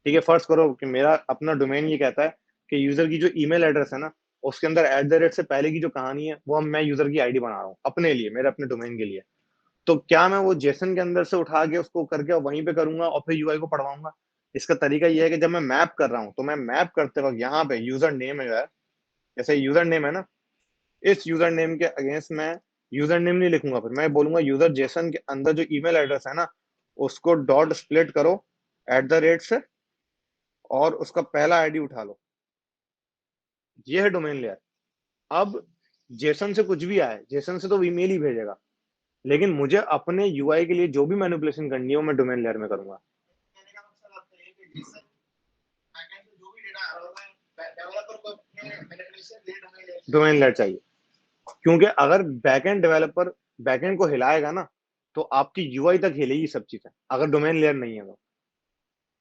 ठीक है, फर्ज करो कि मेरा अपना डोमेन ये कहता है कि यूजर की जो ईमेल एड्रेस है ना, उसके अंदर एट द रेट से पहले की जो कहानी है वो मैं यूजर की आईडी बना रहा हूँ अपने लिए, मेरे अपने डोमेन के लिए। तो क्या मैं वो जेसन के अंदर से उठा के उसको करके वहीं पे करूंगा और फिर यूआई को पढ़वाऊंगा? इसका तरीका ये है कि जब मैं मैप कर रहा हूँ, तो मैं मैप करते वक्त यहाँ पे यूजर नेम है, जैसे यूजर नेम है ना, इस यूजर नेम के अगेंस्ट मैं यूजर नेम नहीं लिखूंगा, फिर मैं बोलूंगा यूजर जेसन के अंदर जो ईमेल एड्रेस है ना, उसको डॉट स्प्लिट करो एट द रेट से और उसका पहला आईडी उठा लो। ये है डोमेन लेयर। अब जेसन से कुछ भी आए, जेसन से तो ईमेल ही भेजेगा, लेकिन मुझे अपने यूआई के लिए जो भी मैनिपुलेशन करनी है वो मैं डोमेन लेयर में करूंगा। डोमेन लेयर चाहिए, क्योंकि अगर बैकएंड डेवलपर बैकएंड को हिलाएगा ना, तो आपकी यूआई तक हिलेगी सब चीजें, अगर डोमेन लेयर नहीं है तो।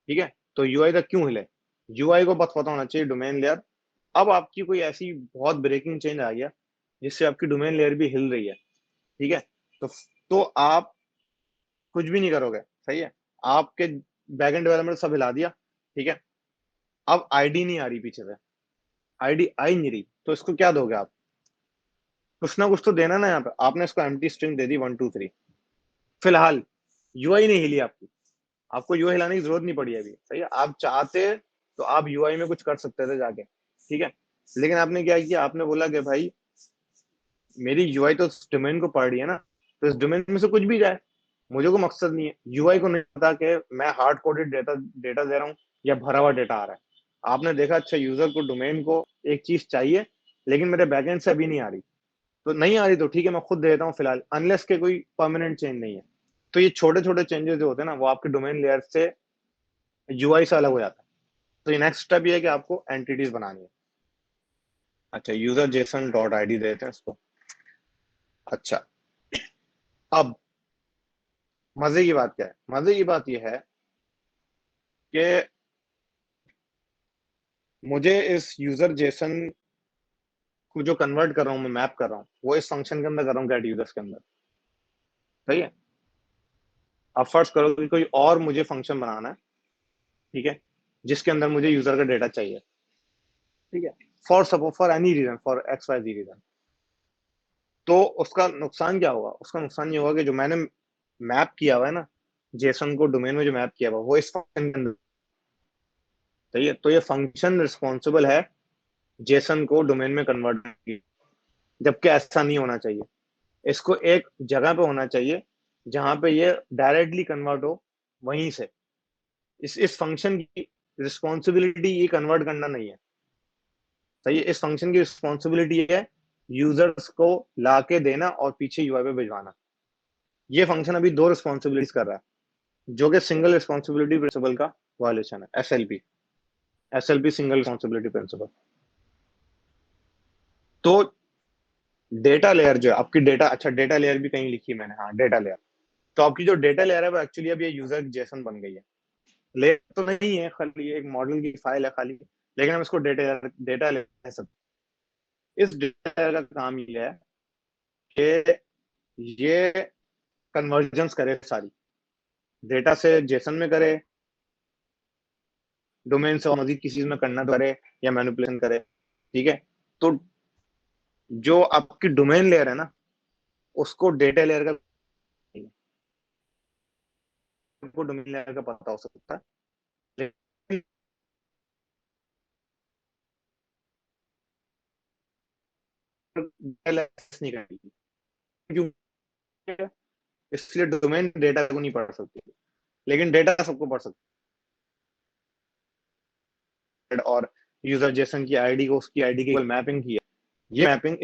ठीक है, तो यूआई तक क्यों हिले? यूआई को बस पता होना चाहिए डोमेन लेयर। अब आपकी कोई ऐसी बहुत ब्रेकिंग चेंज आ गया जिससे आपकी डोमेन लेयर भी हिल रही है, ठीक है, तो आप कुछ भी नहीं करोगे, सही है, आपके बैकएंड डेवलपमेंट सब हिला दिया, ठीक है, अब आईडी नहीं आ रही पीछे से, आईडी आई नहीं रही, तो इसको क्या दोगे आप? कुछ ना कुछ तो देना ना। यहाँ पे आपने इसको एम्प्टी स्ट्रिंग दे दी 1 2 3, फिलहाल यूआई नहीं हिली आपकी, आपको यूआई हिलाने की जरूरत नहीं पड़ी अभी, सही है, आप चाहते तो आप यूआई में कुछ कर सकते थे जाके, ठीक है, लेकिन आपने क्या किया, आपने बोला कि भाई मेरी यूआई तो इस डोमेन को पढ़ रही है ना, तो इस डोमेन में से कुछ भी जाए, मुझे को मकसद नहीं है, यूआई को नहीं पता कि मैं हार्ड कोडेड डेटा डेटा दे रहा हूँ या भरा हुआ डेटा आ रहा है। आपने देखा अच्छा यूजर को डोमेन को एक चीज चाहिए, लेकिन मेरे बैकएंड से अभी नहीं आ रही, तो नहीं आ रही तो ठीक है मैं खुद दे देता हूँ फिलहाल, अनलेस के कोई परमानेंट चेंज नहीं है। तो ये छोटे छोटे चेंजेस जो होते हैं ना, वो आपके डोमेन लेयर से यूआई से अलग हो जाता है। तो ये नेक्स्ट स्टेप ये है कि आपको एंटिटीज बनानी है। अच्छा, यूजर जेसन डॉट आईडी देते हैं इसको। अच्छा, अब मजे की बात क्या है? मजे की बात यह है कि मुझे इस यूजर जेसन को जो कन्वर्ट कर रहा हूँ, मैं मैप कर रहा हूँ, वो इस फंक्शन के अंदर कर रहा हूँ, गेट यूजर्स के अंदर, सही है। अब फर्स्ट करो कि कोई और मुझे फंक्शन बनाना है, ठीक है, जिसके अंदर मुझे यूजर का डेटा चाहिए, ठीक है, for suppose for any reason, for X Y Z reason. तो उसका नुकसान क्या होगा? उसका नुकसान ये होगा कि जो मैंने मैप किया हुआ है ना, जेसन को डोमेन में जो मैप किया हुआ वो इस फंक्शन के अंदर, सही है, तो ये फंक्शन रिस्पॉन्सिबल है जेसन को डोमेन में कन्वर्ट करने की, जबकि ऐसा नहीं होना चाहिए। इसको एक जगह पे होना चाहिए जहां पे ये डायरेक्टली कन्वर्ट हो, वहीं से। इस फंक्शन की रिस्पॉन्सिबिलिटी ये कन्वर्ट करना नहीं है, सही है, इस फंक्शन की रिस्पॉन्सिबिलिटी है यूजर्स को लाके देना और पीछे यूआई पे भिजवाना। ये फंक्शन अभी दो रिस्पॉन्सिबिलिटीज कर रहा है, जो कि सिंगल रिस्पॉन्सिबिलिटी प्रिंसिपल का वायलेशन है, SLP, SLP single responsibility principle. तो डेटा लेयर जो है आपकी, डेटा, अच्छा डेटा लेयर भी कहीं लिखी है मैंने, हाँ डेटा लेयर। तो आपकी जो डेटा लेयर है वो एक्चुअली अब ये यूजर जेसन बन गई है, लेयर तो नहीं है, खाली एक मॉडल की फाइल है खाली, लेकिन हम इसको डेटा डेटा लेयर कह सकते हैं। इस डेटा लेयर का काम ये है कि ये कन्वर्जन्स करे सारी, डेटा से जेसन में करे, डोमेन से और मजीद किसी चीज में करना तो करे या मैनिपुलेशन करे, ठीक है। तो जो आपकी डोमेन लेयर है ना, उसको डेटा लेयर का, आपको डोमेन लेयर का पता हो सकता है, लेकिन data layer नहीं करेगी, क्यों? इसलिए डोमेन डेटा को नहीं पढ़ सकती, लेकिन डेटा सबको पढ़ सकता है। और यूजर जेसन की आईडी को उसकी आईडी की मैपिंग की है, ये मैपिंग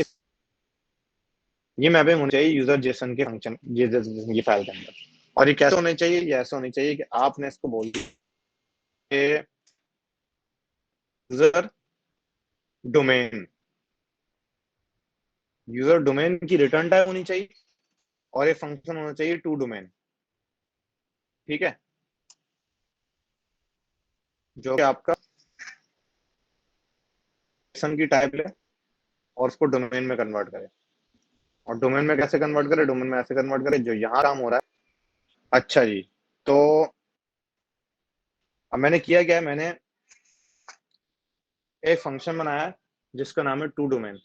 ये मैपिंग होनी चाहिए यूजर जेसन के फंक्शन, यूजर जेसन की फाइल के अंदर। और ये कैसे होनी चाहिए? ये ऐसा होनी चाहिए कि आपने इसको बोल दिया कि यूजर डोमेन, यूजर डोमेन की रिटर्न टाइप होनी चाहिए, और ये फंक्शन होना चाहिए टू डोमेन, ठीक है, जो कि आपका जेसन की टाइप ले और उसको डोमेन में कन्वर्ट करे। और डोमेन में कैसे कन्वर्ट करे? डोमेन में ऐसे कन्वर्ट करे जो यहाँ काम हो रहा है। अच्छा जी, तो अब मैंने किया क्या है, मैंने एक फंक्शन बनाया है जिसका नाम है टू डोमेन।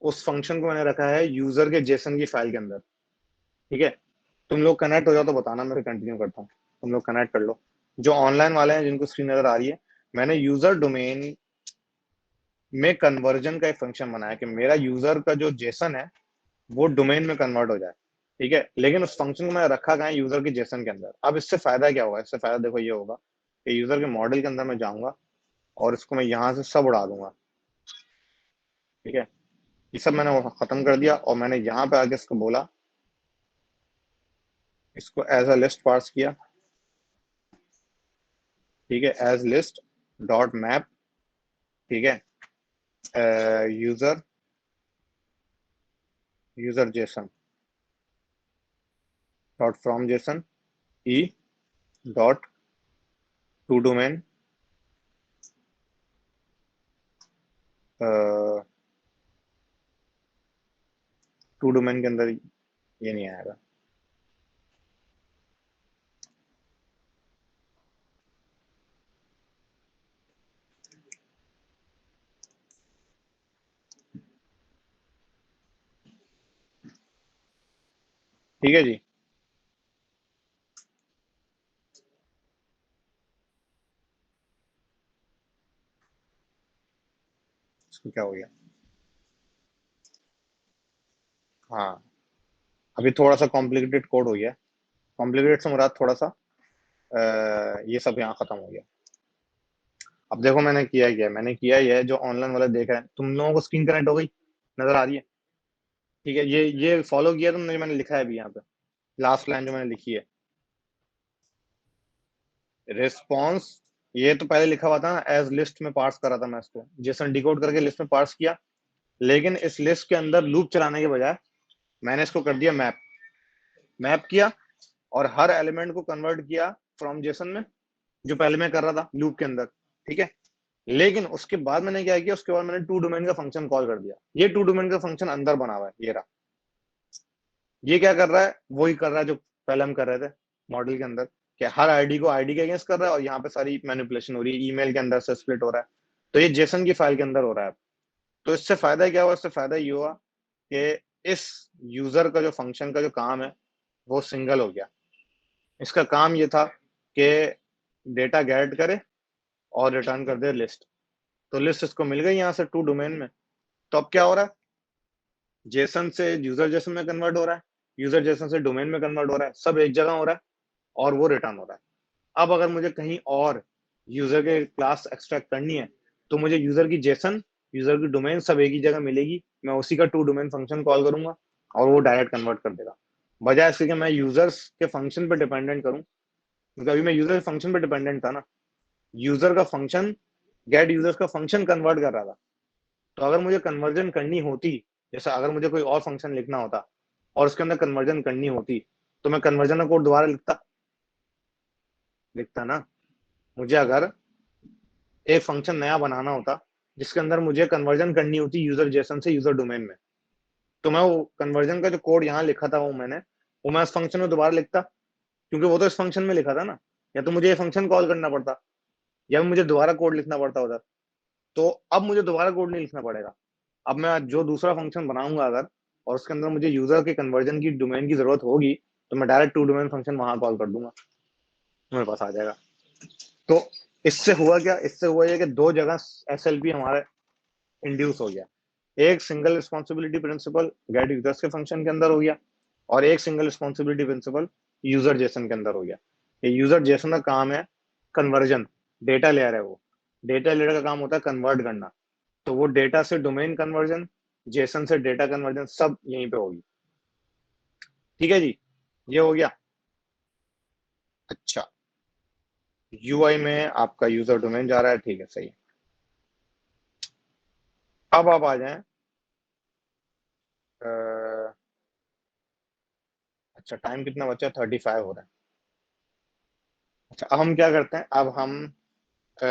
उस फंक्शन को मैंने रखा है यूजर के जेसन की फाइल के अंदर, ठीक है। तुम लोग कनेक्ट हो जाओ तो बताना, मैं कंटिन्यू करता हूँ, तुम लोग कनेक्ट कर लो। जो ऑनलाइन वाले हैं जिनको स्क्रीन नजर आ रही है, मैंने यूजर डोमेन में कन्वर्जन का एक फंक्शन बनाया कि मेरा यूजर का जो जेसन है वो डोमेन में कन्वर्ट हो जाए, ठीक है, लेकिन उस फंक्शन को मैंने रखा गया है यूजर के जेसन के अंदर। अब इससे फायदा क्या होगा? इससे फायदा देखो ये होगा कि यूजर के मॉडल के अंदर मैं जाऊंगा और इसको मैं यहाँ से सब उड़ा दूंगा, ठीक है, ये सब मैंने वो खत्म कर दिया, और मैंने यहाँ पे आके इसको बोला, इसको एज अ लिस्ट पास किया, ठीक है, एज लिस्ट डॉट मैप, ठीक है, user user JSON, dot from JSON e dot to domain to domain के अंदर ये नहीं आएगा। ठीक है जी। इसको क्या हो गया? हाँ, अभी थोड़ा सा कॉम्प्लिकेटेड कोड हो गया। कॉम्प्लिकेटेड से मुराद थोड़ा सा ये सब यहाँ खत्म हो गया। अब देखो मैंने किया क्या है, मैंने किया ये है, जो ऑनलाइन वाला देख रहे हैं तुम लोगों को, स्क्रीन कनेक्ट हो गई, नजर आ रही है? ठीक है, ये फॉलो किया तुमने, मैंने लिखा है अभी यहाँ पे, लास्ट लाइन जो मैंने लिखी है, रिस्पॉन्स। ये तो पहले लिखा हुआ था ना, एज लिस्ट में पार्स करा था मैं इसको, जेसन डिकोड करके लिस्ट में पार्स किया, लेकिन इस लिस्ट के अंदर लूप चलाने के बजाय मैंने इसको कर दिया मैप। मैप किया और हर एलिमेंट को कन्वर्ट किया फ्रॉम जेसन में, जो पहले मैं कर रहा था लूप के अंदर। ठीक है, लेकिन उसके बाद मैंने क्या किया, उसके बाद मैंने टू डोमेन का फंक्शन कॉल कर दिया। ये टू डोमेन का फंक्शन अंदर बना हुआ है, ये रहा। ये क्या कर रहा है, वही कर रहा है जो पहले हम कर रहे थे मॉडल के अंदर, कि हर आईडी को आईडी के अगेंस्ट कर रहा है, और यहाँ पे सारी मैनिपुलेशन हो रही है, ईमेल के अंदर से स्प्लिट हो रहा है। तो ये जेसन की फाइल के अंदर हो रहा है। तो इससे फायदा क्या हुआ, इससे फायदा ये हुआ कि इस यूजर का जो फंक्शन का जो काम है वो सिंगल हो गया। इसका काम ये था कि डेटा गेट करे और रिटर्न कर दे लिस्ट। तो लिस्ट इसको मिल गई यहाँ से टू डोमेन में। तो अब क्या हो रहा है, जेसन से यूजर जेसन में कन्वर्ट हो रहा है, यूजर जेसन से डोमेन में कन्वर्ट हो रहा है, सब एक जगह हो रहा है और वो रिटर्न हो रहा है। अब अगर मुझे कहीं और यूजर के क्लास एक्सट्रैक्ट करनी है, तो मुझे यूजर की जेसन, यूजर की डोमेन सब एक ही जगह मिलेगी, मैं उसी का टू डोमेन फंक्शन कॉल करूंगा और वो डायरेक्ट कन्वर्ट कर देगा। बजाय इसके कि मैं यूजर्स के फंक्शन पे डिपेंडेंट करूं, क्योंकि अभी मैं यूजर के फंक्शन पे डिपेंडेंट था ना, यूजर का फंक्शन गेट यूजर्स का फंक्शन कन्वर्ट कर रहा था। तो अगर मुझे कन्वर्जन करनी होती, जैसा अगर मुझे कोई और फंक्शन लिखना होता और उसके अंदर कन्वर्जन करनी होती, तो मैं कन्वर्जन का कोड दोबारा लिखता लिखता ना। मुझे अगर एक फंक्शन नया बनाना होता जिसके अंदर मुझे कन्वर्जन करनी होती यूजर जेसन से यूजर डोमेन में, तो मैं वो कन्वर्जन का जो कोड यहाँ लिखा था वो मैं इस फंक्शन में दोबारा लिखता, क्योंकि वो तो इस फंक्शन में लिखा था ना। या तो मुझे ये फंक्शन कॉल करना पड़ता, या मुझे दोबारा कोड लिखना पड़ता उधर। तो अब मुझे दोबारा कोड नहीं लिखना पड़ेगा। अब मैं जो दूसरा फंक्शन बनाऊंगा अगर, और उसके अंदर मुझे यूजर के कन्वर्जन की डोमेन की जरूरत होगी, तो मैं डायरेक्ट टू डोमेन फंक्शन वहां कॉल कर दूंगा, मेरे पास आ जाएगा। तो इससे हुआ क्या, इससे हुआ ये कि दो जगह एसएलपी हमारे इंड्यूस हो गया। एक single responsibility principle get users के फंक्शन के अंदर हो गया, और एक single responsibility principle user JSON के अंदर हो गया। ये यूजर जेसन का काम है कन्वर्जन, डेटा लेयर है वो, डेटा लेयर का काम होता है कन्वर्ट करना। तो वो डेटा से डोमेन कन्वर्जन, जेसन से डेटा कन्वर्जन, सब यहीं पे होगी। ठीक है जी, ये हो गया। अच्छा, यूआई में आपका यूजर डोमेन जा रहा है, ठीक है, सही है। अब आप आ जाएं, अच्छा टाइम कितना बचा, 35 हो रहा है। अच्छा, अब हम क्या करते हैं, अब हम अ,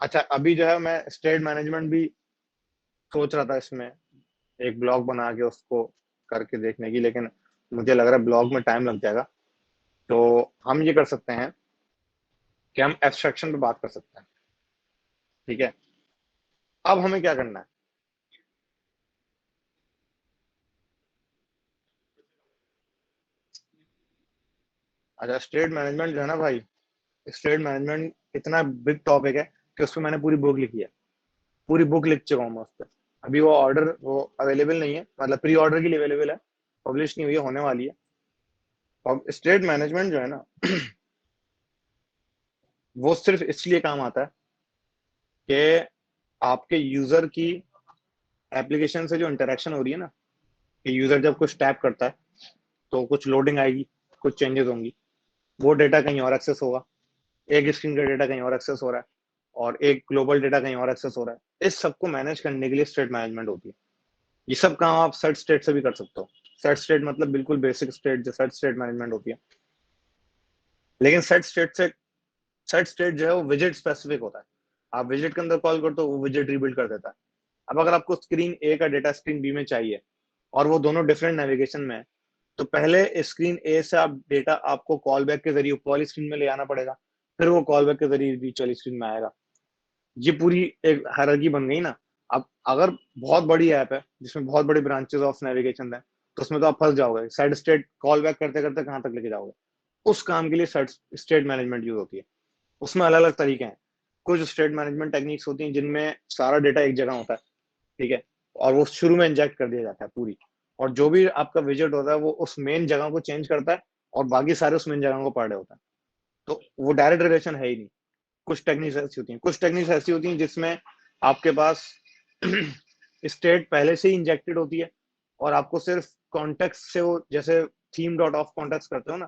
अच्छा अभी जो है मैं स्टेट मैनेजमेंट भी सोच रहा था इसमें एक ब्लॉग बना के उसको करके देखने की, लेकिन मुझे लग रहा है ब्लॉग में टाइम लग जाएगा। तो हम ये कर सकते हैं कि हम एब्स्ट्रैक्शन पे बात कर सकते हैं। ठीक है, अब हमें क्या करना है, अच्छा स्टेट मैनेजमेंट जो है ना भाई, स्टेट मैनेजमेंट इतना बिग टॉपिक है कि उस पर मैंने पूरी बुक लिखी है, पूरी बुक लिख चुका हूँ मैं उस पर। अभी वो ऑर्डर वो अवेलेबल नहीं है, मतलब प्री ऑर्डर के लिए अवेलेबल है, पब्लिश नहीं हुई है, होने वाली है। अब स्टेट मैनेजमेंट जो है ना, वो सिर्फ इसलिए काम आता है कि आपके यूजर की एप्लीकेशन से जो इंटरेक्शन हो रही है ना, कि यूजर जब कुछ टैप करता है तो कुछ लोडिंग आएगी, कुछ चेंजेस होंगी, वो डेटा कहीं और एक्सेस होगा, एक स्क्रीन का डेटा कहीं और एक्सेस हो रहा है, और एक ग्लोबल डेटा कहीं और एक्सेस हो रहा है। इस सबको मैनेज करने के लिए स्टेट मैनेजमेंट होती है। ये सब काम आप सर्च स्टेट से भी कर सकते हो। सेट स्टेट मतलब बिल्कुल बेसिक स्टेट जो सेट स्टेट मैनेजमेंट होती है। लेकिन सेट स्टेट जो है वो विजेट स्पेसिफिक होता है। आप विजेट के अंदर कॉल करते हो, वो विजेट रिबिल्ड कर देता है। अब अगर आपको स्क्रीन ए का डेटा स्क्रीन बी में चाहिए और वो दोनों डिफरेंट नेविगेशन में है, तो पहले स्क्रीन ए से आप डेटा आपको कॉल बैक के जरिए ऊपर वाली स्क्रीन में ले आना पड़ेगा, फिर वो कॉल बैक के जरिए बीच वाली स्क्रीन में आएगा। ये पूरी एक हायरार्की बन गई ना। अब अगर बहुत बड़ी ऐप है जिसमें बहुत बड़ी ब्रांचेस ऑफ नेविगेशन है, तो उसमें तो आप फंस जाओगे, साइड स्टेट कॉल बैक करते करते कहाँ तक लेके जाओगे। उस काम के लिए साइड स्टेट मैनेजमेंट यूज होती है। उसमें अलग अलग तरीके हैं। कुछ स्टेट मैनेजमेंट टेक्निक्स होती हैं जिनमें सारा डेटा एक जगह होता है, ठीक है, और वो शुरू में इंजेक्ट कर दिया जाता है पूरी, और जो भी आपका विजिट होता है वो उस मेन जगह को चेंज करता है और बाकी सारे उस मेन जगह को पढ़ रहे होता है। तो वो डायरेक्ट रिलेशन है ही नहीं। कुछ टेक्निक्स ऐसी होती हैं जिसमें आपके पास स्टेट पहले से ही इंजेक्टेड होती है और आपको सिर्फ कॉन्टेक्स्ट से वो, जैसे थीम डॉट ऑफ कॉन्टेक्स्ट करते हो ना,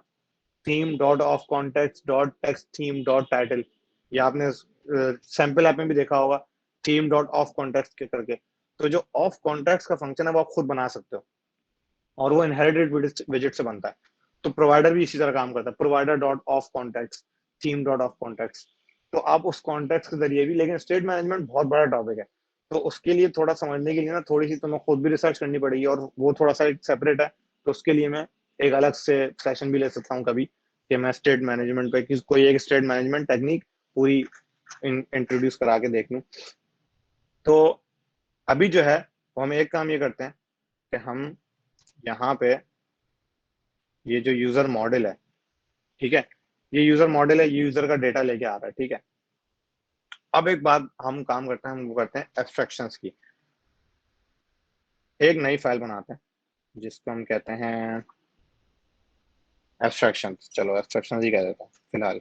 theme dot of context dot text theme dot title, या आपने सैम्पल ऐप में भी देखा होगा थीम डॉट ऑफ कॉन्टेक्स्ट के करके। तो जो ऑफ कॉन्टेक्स्ट का फंक्शन है वो आप खुद बना सकते हो और वो इनहेरिटेड विजेट से बनता है। तो प्रोवाइडर भी इसी तरह काम करता है, provider dot of context, theme dot of context. तो आप उस कॉन्टेक्स्ट के जरिए भी, लेकिन स्टेट मैनेजमेंट बहुत बड़ा टॉपिक है, तो उसके लिए थोड़ा समझने के लिए ना थोड़ी सी तुम्हें खुद भी रिसर्च करनी पड़ेगी और वो थोड़ा सा सेपरेट है। तो उसके लिए मैं एक अलग से सेशन भी ले सकता हूँ कभी, कि मैं स्टेट मैनेजमेंट पे कोई एक स्टेट मैनेजमेंट टेक्निक पूरी इंट्रोड्यूस करा के देख लूँ। तो अभी जो है वो हम एक काम ये करते हैं कि हम यहाँ पे ये जो यूजर मॉडल है, ठीक है, ये यूजर मॉडल है, ये यूजर का डेटा लेके आ रहा है, ठीक है। अब एक बात हम काम करते हैं, हम वो करते हैं एब्स्ट्रैक्शंस की। एक नई फाइल बनाते हैं जिसको हम कहते हैं एब्स्ट्रैक्शंस, चलो एब्स्ट्रैक्शंस ही कह देता हूँ फिलहाल।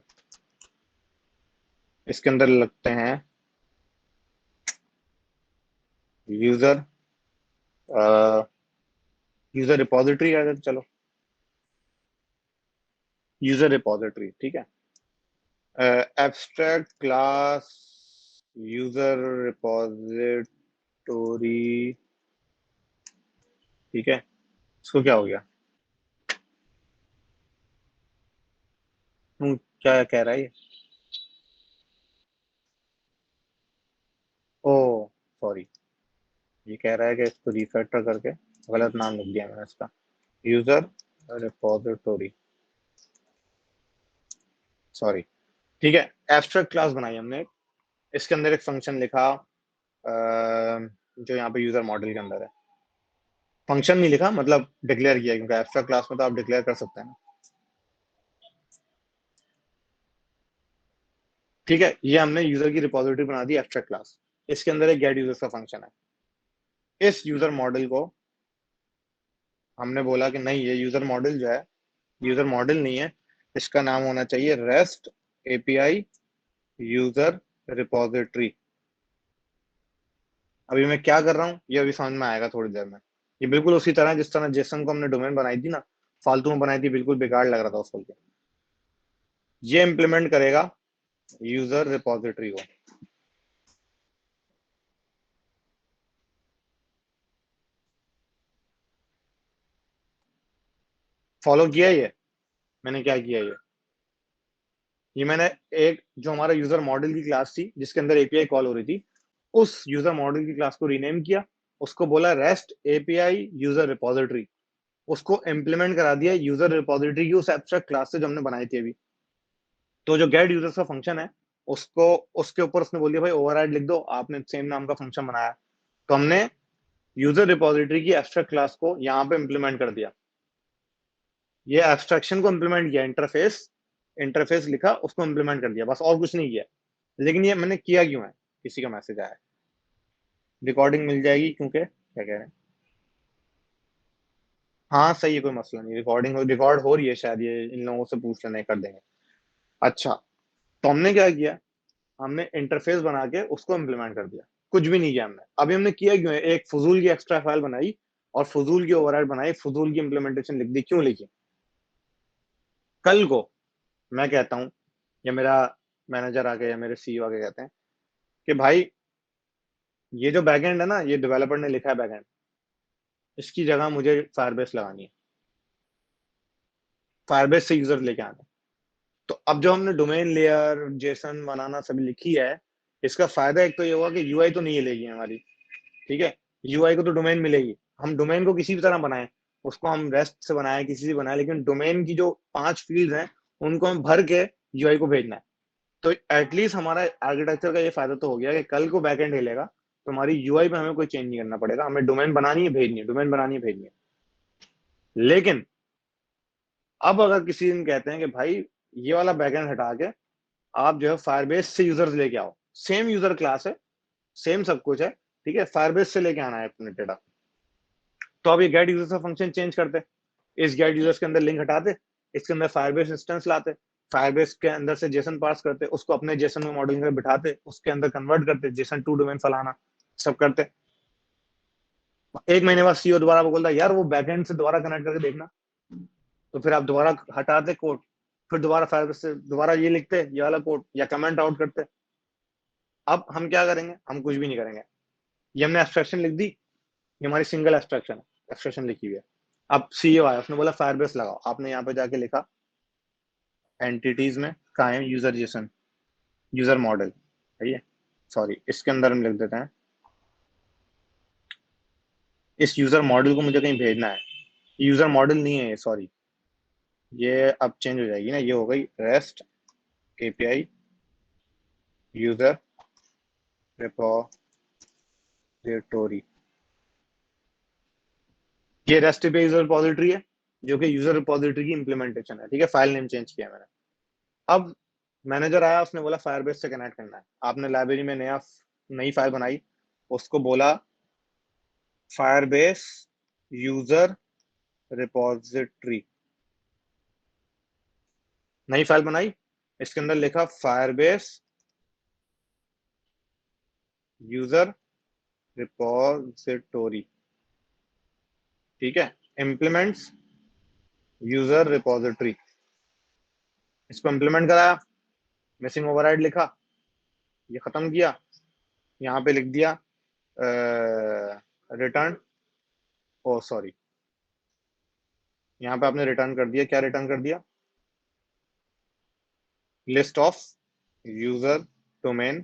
इसके अंदर लगते हैं यूजर यूजर रिपोजिटरी कह देते, चलो यूजर रिपोजिटरी, ठीक है। एब्स्ट्रैक्ट क्लास यूजर रिपोजिटरी, ठीक है। इसको क्या हो गया? क्या कह रहा है ये? ओ सॉरी, ये कह रहा है कि इसको रिफैक्टर करके गलत नाम लिख दिया मैंने इसका, यूजर रिपोजिटरी, सॉरी। ठीक है, एब्स्ट्रैक्ट क्लास बनाई हमने, इसके अंदर एक फंक्शन लिखा जो यहाँ पे यूजर मॉडल के अंदर है। फंक्शन नहीं लिखा, मतलब डिक्लेयर किया, क्योंकि एब्स्ट्रैक्ट क्लास में तो आप डिक्लेयर कर सकते हैं ना। ठीक है, ये हमने यूजर की रिपोजिटरी बना दी एब्स्ट्रैक्ट क्लास। इसके अंदर एक गेट यूजर का फंक्शन है। इस यूजर मॉडल को हमने बोला कि नहीं, ये यूजर मॉडल जो है, यूजर मॉडल नहीं है, इसका नाम होना चाहिए रेस्ट एपीआई यूजर रिपोजिटरी। अभी मैं क्या कर रहा हूँ ये अभी समझ में आएगा थोड़ी देर में। ये बिल्कुल उसी तरह जिस तरह जेसन को हमने डोमेन बनाई थी ना, फालतू में बनाई थी, बिल्कुल बेकार लग रहा था उसको। ये इम्प्लीमेंट करेगा यूजर रिपोजिटरी को। फॉलो किया ये मैंने, क्या किया ये मैंने एक जो हमारा यूजर मॉडल की क्लास थी जिसके अंदर एपीआई कॉल हो रही थी, उस यूजर मॉडल की क्लास को रीनेम किया, उसको बोला रेस्ट एपीआई यूजर रिपोजिटरी, उसको इम्प्लीमेंट करा दिया यूजर रिपोजिटरी की उस एब्स्ट्रैक्ट क्लास से जो हमने बनाई थी अभी। तो जो गेट यूजर का फंक्शन है, उसको उसके ऊपर उसने बोल दिया भाई ओवरराइड लिख दो, आपने सेम नाम का फंक्शन बनाया। तो हमने यूजर रिपोजिटरी की एब्स्ट्रैक्ट क्लास को यहाँ पे इम्प्लीमेंट कर दिया। ये एब्स्ट्रैक्शन को इम्प्लीमेंट किया, इंटरफेस इंटरफेस लिखा, उसको इम्प्लीमेंट कर दिया, बस और कुछ नहीं किया। लेकिन ये मैंने किया क्यों है? किसी का मैसेज आया है, रिकॉर्डिंग मिल जाएगी क्योंकि क्या कह रहे हैं। हाँ सही है, कोई मसला नहीं, रिकॉर्ड हो रही है शायद, ये इन लोगों से पूछ लेने कर देंगे। अच्छा, तो हमने क्या किया, हमने इंटरफेस बना के उसको इम्प्लीमेंट कर दिया, कुछ भी नहीं किया हमने। अभी हमने किया क्यों है, एक फजूल की एक्स्ट्रा फाइल बनाई और फजूल की ओवरराइड बनाई, फजूल की इम्प्लीमेंटेशन लिख दी। क्यों लिखी? कल को मैं कहता हूँ, या मेरा मैनेजर आके या मेरे सीईओ आके कहते हैं कि भाई ये जो बैकएंड है ना, ये डेवलपर ने लिखा है बैकएंड, इसकी जगह मुझे फायरबेस लगानी है, फायरबेस से यूजर लेके आना है। तो अब जो हमने डोमेन लेयर जेसन बनाना सभी लिखी है, इसका फायदा एक तो ये हुआ कि यूआई तो नहीं लेगी हमारी, ठीक है। यूआई को तो डोमेन मिलेगी, हम डोमेन को किसी भी तरह बनाएं, उसको हम रेस्ट से बनाए किसी से बनाए, लेकिन डोमेन की जो 5 फील्ड हैं उनको हम भर के यूआई को भेजना है। तो एटलीस्ट हमारा आर्किटेक्चर का ये फायदा तो हो गया कि कल को बैकएंड हिलेगा तो हमारी यूआई पे हमें कोई चेंज नहीं करना पड़ेगा, हमें डोमेन बनानी है भेजनी है, डोमेन बनानी है भेजनी है। लेकिन अब अगर किसी दिन कहते हैं कि भाई ये वाला बैकएंड हटा के आप जो है फायरबेस से यूजर्स लेके आओ, सेम यूजर क्लास है, सेम सब कुछ है, ठीक है, फायरबेस से लेके आना है अपने डेटा, तो अब ये गेट यूजर्स का फंक्शन चेंज करते, इस गेट यूजर्स के अंदर लिंक हटाते, इसके अंदर फायरबेस इंस्टेंस लाते, फायरबेस के अंदर से जेसन पास करते, उसको अपने जेसन में मॉडल में बिठाते, उसके अंदर कन्वर्ट करते, जेसन टू डोमेन फलाना सब करते। एक महीने बाद सीईओ दोबारा बोलता यार वो बैकएंड से दोबारा कनेक्ट करके देखना, तो फिर आप दोबारा हटाते कोड, फिर दोबारा फायरबेस से दोबारा ये लिखते ये वाला कोड या कमेंट आउट करते। अब हम क्या करेंगे, हम कुछ भी नहीं करेंगे, ये हमने एब्स्ट्रैक्शन लिख दी, ये हमारी सिंगल एब्स्ट्रैक्शन है, एब्स्ट्रैक्शन लिखी हुई है। अब सीईओ आया, उसने बोला फायरबेस लगाओ, आपने यहाँ पे जाके लिखा एंटिटीज में कहा है यूजर जेसन, यूजर मॉडल है ये, सॉरी इसके अंदर हम लिख देते हैं, इस यूजर मॉडल को मुझे कहीं भेजना है, यूजर मॉडल नहीं है ये, सॉरी ये अब चेंज हो जाएगी ना, ये हो गई रेस्ट एपीआई यूजर रिपोजिटोरी, ये रेस्ट एपीआई यूजर रिपोजिटरी है जो कि यूजर रिपोजिटरी की इंप्लीमेंटेशन है, ठीक है, फाइल नेम चेंज किया मैंने। अब मैनेजर आया, उसने बोला फायरबेस से कनेक्ट करना है, आपने लाइब्रेरी में नई फाइल बनाई, उसको बोला फायरबेस यूजर रिपोजिटरी, नई फाइल बनाई, इसके अंदर लिखा फायरबेस यूजर रिपोजिटोरी, ठीक है, इम्प्लीमेंट्स यूजर रिपोजिटरी, इसको इम्प्लीमेंट कराया, मिसिंग ओवरराइड लिखा, ये खत्म किया, यहाँ पे लिख दिया रिटर्न, ओ सॉरी यहाँ पे आपने रिटर्न कर दिया, क्या रिटर्न कर दिया, लिस्ट ऑफ यूजर डोमेन,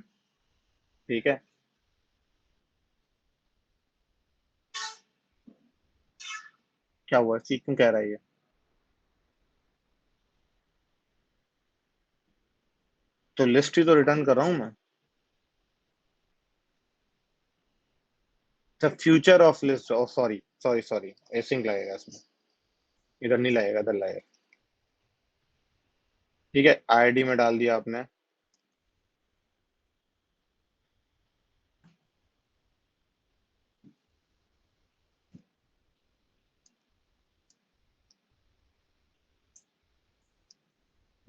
ठीक है। क्या हुआ, ठीक क्यों कह रहा है ये, तो लिस्ट ही तो रिटर्न कर रहा हूं मैं, the future of list, oh sorry sorry sorry, async लगेगा इसमें, इधर नहीं लगेगा इधर लगेगा, ठीक है, आईडी में डाल दिया आपने,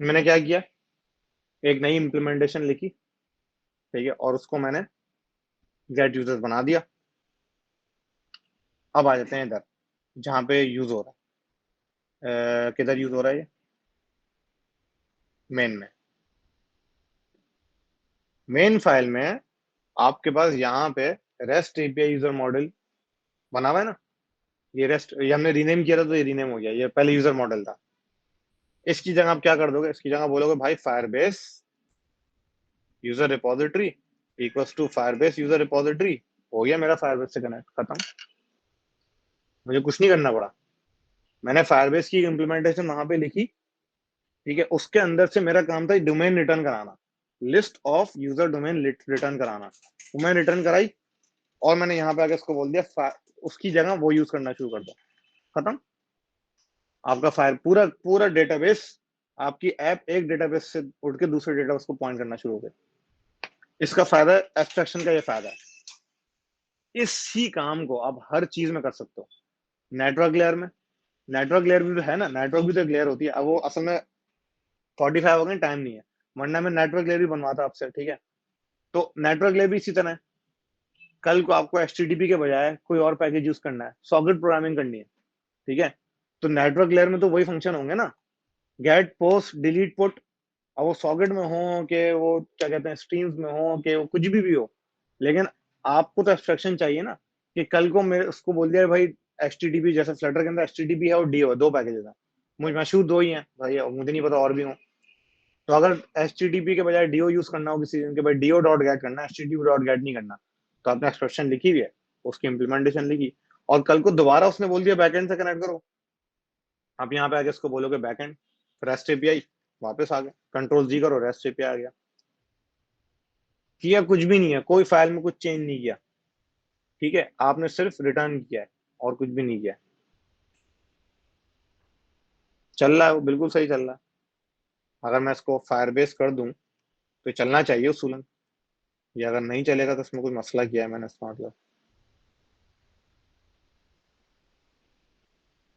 मैंने क्या किया, एक नई इंप्लीमेंटेशन लिखी, ठीक है, और उसको मैंने गेट यूजर्स बना दिया। अब आ जाते हैं इधर जहां पे यूज हो रहा है, किधर यूज हो रहा है ये, मेन में, मेन फाइल में आपके पास यहाँ पे रेस्ट एपीआई यूजर मॉडल बना हुआ है ना, ये रेस्ट, ये हमने रीनेम किया था तो ये रीनेम हो गया, ये पहले यूजर मॉडल था। इसकी जगह आप क्या कर दोगे, इसकी जगह बोलोगे भाई Firebase user repository equals to Firebase user repository, हो गया मेरा फायरबेस से कनेक्ट, खत्म, मुझे कुछ नहीं करना पड़ा, मैंने फायरबेस की इंप्लीमेंटेशन वहां पे लिखी, ठीक है, उसके अंदर से मेरा काम था डोमेन रिटर्न कराना, list of user domain return कराना, वो मैंने रिटर्न कराई, और मैंने यहाँ पे आके इसको बोल दिया उसकी जगह वो यूज करना शुरू कर दो, खत्म, आपका फायर पूरा पूरा डेटाबेस, आपकी ऐप एक डेटाबेस से उठ के दूसरे डेटाबेस को पॉइंट करना शुरू हो गया। इसका फायदा, एब्स्ट्रैक्शन का ये फायदा है, इसी काम को आप हर चीज में कर सकते हो, नेटवर्क लेयर में, नेटवर्क लेयर भी तो है ना, नेटवर्क भी तो एक लेयर होती है, अब वो असल में 45 हो गए, टाइम नहीं है, वरना मैं नेटवर्क लेयर भी बनवाता आपसे, ठीक है। तो नेटवर्क लेयर भी इसी तरह है, कल को आपको एचटीटीपी के बजाय कोई और पैकेज यूज करना है, सॉकेट प्रोग्रामिंग करनी है, ठीक है, तो नेटवर्क लेयर में तो वही फंक्शन होंगे ना, गेट पोस्ट डिलीट पुट, अब वो सॉकेट में हो कि वो क्या कहते हैं स्ट्रीम्स में हो कि वो कुछ भी हो, लेकिन आपको तो एब्स्ट्रैक्शन चाहिए ना, कि कल को मेरे उसको बोल दिया भाई HTTP जैसे फ्लटर के अंदर HTTP है और DO है, 2 पैकेजेस हैं। मुझे मशहूर 2 ही हैं भाई, मुझे नहीं पता और भी हों। तो अगर HTTP के बजाय DO यूज करना हो किसी के भाई DO डॉट गेट करना है, HTTP डॉट गेट नहीं करना, तो आपने एक्सप्रेशन लिखी हुई है, उसकी इम्प्लीमेंटेशन लिखी, और कल को दोबारा उसने बोल दिया बैकएंड से कनेक्ट करो, आप यहाँ पे आके इसको बोलोगे बैकएंड, रेस्ट एपीआई, वापस आ गए, कंट्रोल जी करो, रेस्ट एपीआई आ गया। किया कुछ भी नहीं है, कोई फाइल में कुछ चेंज नहीं किया, ठीक है, आपने सिर्फ रिटर्न किया है और कुछ भी नहीं किया। चल रहा है वो, बिल्कुल सही चल रहा है। अगर मैं इसको फायरबेस कर दूं तो चलना चाहिए उसूलन, ये अगर नहीं चलेगा तो इसमें कोई मसला किया है मैंने, इसका मतलब।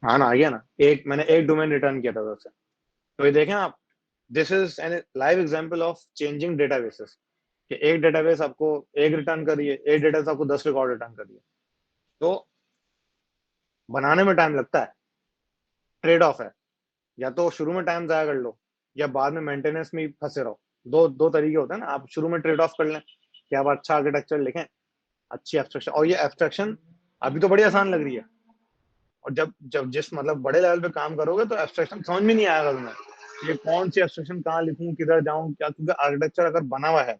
हाँ ना, आ गया ना, मैंने एक डोमेन रिटर्न किया था उधर से। तो ये देखें आप, this is an live example of changing databases, कि एक डेटाबेस आपको एक रिटर्न कर रही है, एक डेटाबेस आपको 10 रिकॉर्ड रिटर्न कर रही है। तो बनाने में टाइम लगता है, ट्रेड ऑफ है, या तो शुरू में टाइम जाया कर लो, या बाद में मेंटेनेंस में ही फंसे रहो। दो दो तरीके होते हैं ना, आप शुरू में ट्रेड ऑफ कर लें कि आप अच्छा आर्किटेक्चर लिखें, अच्छी एब्स्ट्रक्शन, और ये एब्स्ट्रक्शन अभी तो बड़ी आसान लग रही है, और जब जब जिस मतलब बड़े लेवल पे काम करोगे तो एब्स्ट्रक्शन समझ में नहीं आएगा तुम्हें, ये कौन सी एब्स्ट्रक्शन कहाँ लिखूं, किधर जाऊं क्या, क्योंकि आर्किटेक्चर अगर बना हुआ है,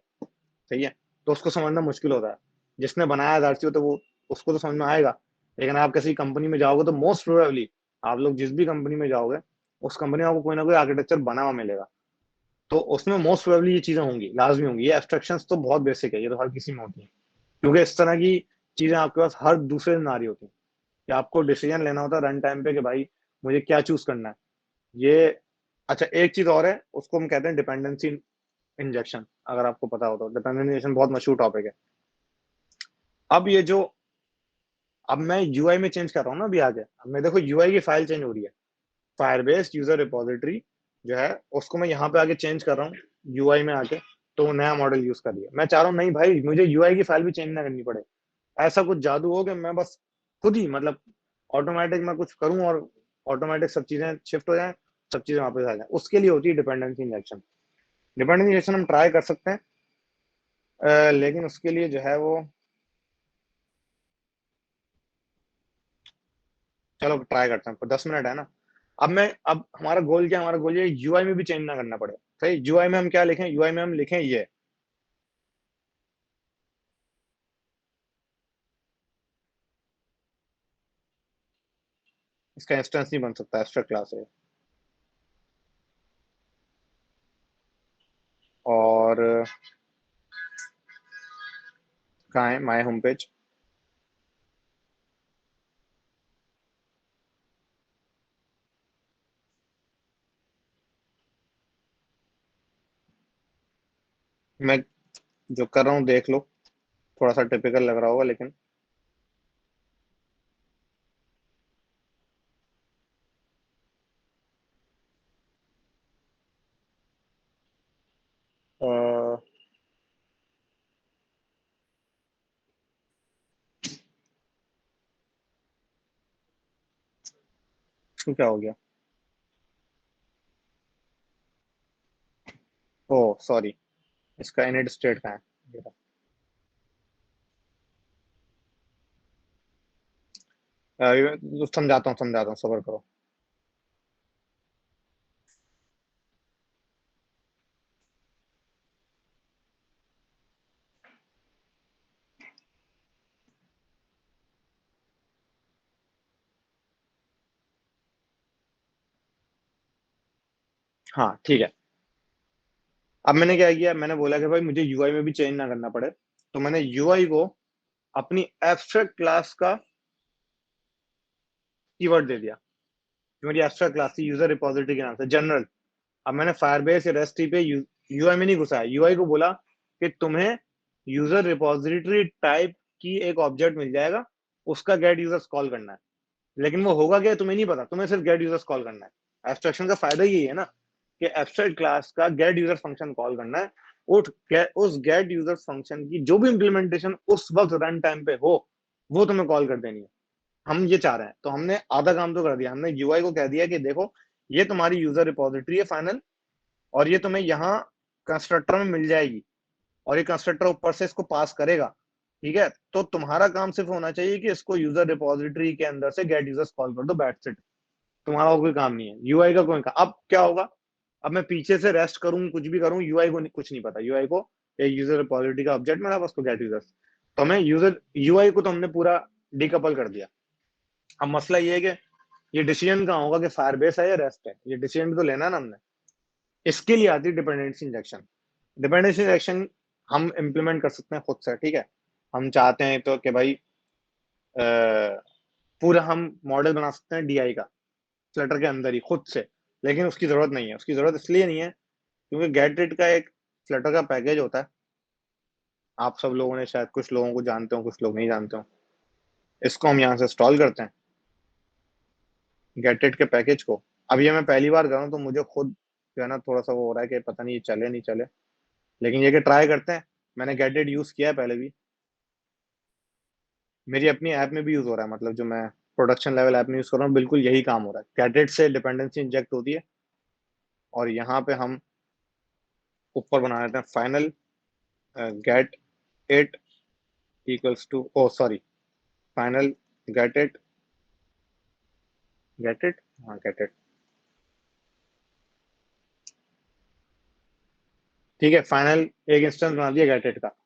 सही है, तो उसको समझना मुश्किल होता है। जिसने बनाया जाती हो तो वो, उसको तो समझ में आएगा, लेकिन आप किसी कंपनी में जाओगे तो मोस्ट प्रोबेबली आप लोग जिस भी कंपनी में जाओगे, उस कंपनी में आपको कोई ना कोई आर्किटेक्चर बना हुआ मिलेगा, तो उसमें मोस्ट प्रोबेबली ये चीजें होंगी, लाजमी होंगी। ये एब्स्ट्रक्शंस तो बहुत बेसिक है, ये तो हर किसी में होती है, क्योंकि इस तरह की चीजें आपके पास हर दूसरे दिन आ रही होती है, कि आपको डिसीजन लेना होता है रन टाइम पे कि भाई मुझे क्या चूज करना है। ये, अच्छा एक चीज और है, उसको हम कहते हैं डिपेंडेंसी इंजेक्शन, अगर आपको पता हो तो। डिपेंडेंसी इंजेक्शन बहुत मशहूर टॉपिक है। अब ये जो, अब मैं यूआई में चेंज कर रहा हूँ ना अभी आगे, अब मैं देखो यूआई की फाइल चेंज हो रही है, फायरबेस यूजर रिपोजिटरी जो है उसको मैं यहाँ पे आके चेंज कर रहा हूँ यूआई में आके, तो वो नया मॉडल यूज कर लिया। मैं चाह रहा हूँ नहीं भाई, मुझे यूआई की फाइल भी चेंज ना करनी पड़े, ऐसा कुछ जादू हो कि मैं बस खुद ही मतलब ऑटोमेटिक मैं कुछ करूँ और ऑटोमेटिक सब चीजें शिफ्ट हो जाए, सब चीजें वापस आ जाए, उसके लिए होती है डिपेंडेंसी इंजेक्शन। डिपेंडेंसी इंजेक्शन हम ट्राई कर सकते हैं, लेकिन उसके लिए जो है वो, चलो ट्राई करते हैं, 10 मिनट है ना। अब हमारा गोल क्या है, हमारा गोल ये यूआई में भी चेंज ना करना पड़े, सही। यूआई में हम क्या लिखें, यूआई में हम लिखें ये, इसका इंस्टेंस नहीं बन सकता, एब्स्ट्रैक्ट क्लास है। और कहाँ है माय होम पेज, मैं जो कर रहा हूँ देख लो, थोड़ा सा टिपिकल लग रहा होगा लेकिन, अ, इसको क्या हो गया, ओ सॉरी, इसका इनिट स्टेट कहाँ है, समझाता हूँ, सबर करो। हाँ ठीक है, अब मैंने क्या किया, मैंने बोला कि भाई मुझे यूआई में भी चेंज ना करना पड़े, तो मैंने यूआई को अपनी एब्स्ट्रैक्ट क्लास का कीवर्ड दे दिया, जो मेरी एब्स्ट्रैक्ट क्लास थी यूजर रिपोजिटरी के नाम से, जनरल। अब मैंने फायरबेस या रेस्ट पे यूआई में नहीं घुसा है, यूआई को बोला कि तुम्हें यूजर रिपोजिटरी टाइप की एक ऑब्जेक्ट मिल जाएगा, उसका गेट यूजर्स कॉल करना है। लेकिन वो होगा क्या तुम्हें नहीं पता, तुम्हें सिर्फ गेट यूजर्स कॉल करना है। एब्स्ट्रैक्शन का फायदा यही है ना, कि एब्स्ट्रैक्ट क्लास का गेट यूजर फंक्शन कॉल करना है, उस गेट यूजर फंक्शन की जो भी इंप्लीमेंटेशन उस वक्त रन टाइम पे हो, वो तुम्हें कॉल कर देनी है। हम ये चाह रहे हैं, तो हमने आधा काम तो कर दिया, हमने यूआई को कह दिया कि देखो ये तुम्हारी यूजर रिपोजिटरी है फाइनल, और ये तुम्हें यहाँ कंस्ट्रक्टर में मिल जाएगी, और ये कंस्ट्रक्टर ऊपर से इसको पास करेगा ठीक है, तो तुम्हारा काम सिर्फ होना चाहिए कि इसको यूजर रिपोजिटरी के अंदर से गेट यूजर्स कॉल कर दो, दैट्स इट। तुम्हारा और कोई काम नहीं है, यूआई का कोई काम। अब क्या होगा, अब मैं पीछे से रेस्ट करूं, कुछ भी करूं, यूआई को कुछ नहीं पता। यूआई को एक यूजर रिपोजिटरी का ऑब्जेक्ट मिला, बस, तो गेट यूजर्स। तो हमें यूजर यूआई को तो हमने पूरा डिकपल कर दिया। अब मसला ये है कि ये डिसीजन कहाँ होगा कि फायरबेस है या रेस्ट है, ये डिसीजन भी तो लेना है ना हमने। इसके लिए आती है डिपेंडेंसी इंजेक्शन। डिपेंडेंसी इंजेक्शन हम इम्प्लीमेंट कर सकते हैं खुद से, ठीक है। हम चाहते हैं तो कि भाई पूरा हम मॉडल बना सकते हैं डीआई का फ्लटर के अंदर ही खुद से, लेकिन उसकी जरूरत नहीं है। उसकी जरूरत इसलिए नहीं है क्योंकि गेट का एक फ्लटर का पैकेज होता है। आप सब लोगों ने शायद, कुछ लोगों को जानते हो, कुछ लोग नहीं जानते हो। इसको हम यहाँ से इंस्टॉल करते हैं, गेटेड के पैकेज को। अब ये मैं पहली बार कर रहा हूँ तो मुझे खुद जो है ना थोड़ा सा वो हो रहा है कि पता नहीं ये चले नहीं चले, लेकिन ये कि ट्राई करते हैं। मैंने गेटेड यूज किया है पहले भी, मेरी अपनी ऐप में भी यूज हो रहा है। मतलब जो मैं प्रोडक्शन लेवल ऐप में यूज कर रहा हूँ, बिल्कुल यही काम हो रहा है। गेटेड से डिपेंडेंसी इंजेक्ट होती है और यहाँ पे हम ऊपर बना देते हैं final get it equals to, oh sorry, final get it, get it, हाँ गेट इट, ठीक है। फाइनल एक इंस्टेंस बना दिया गेटेड का,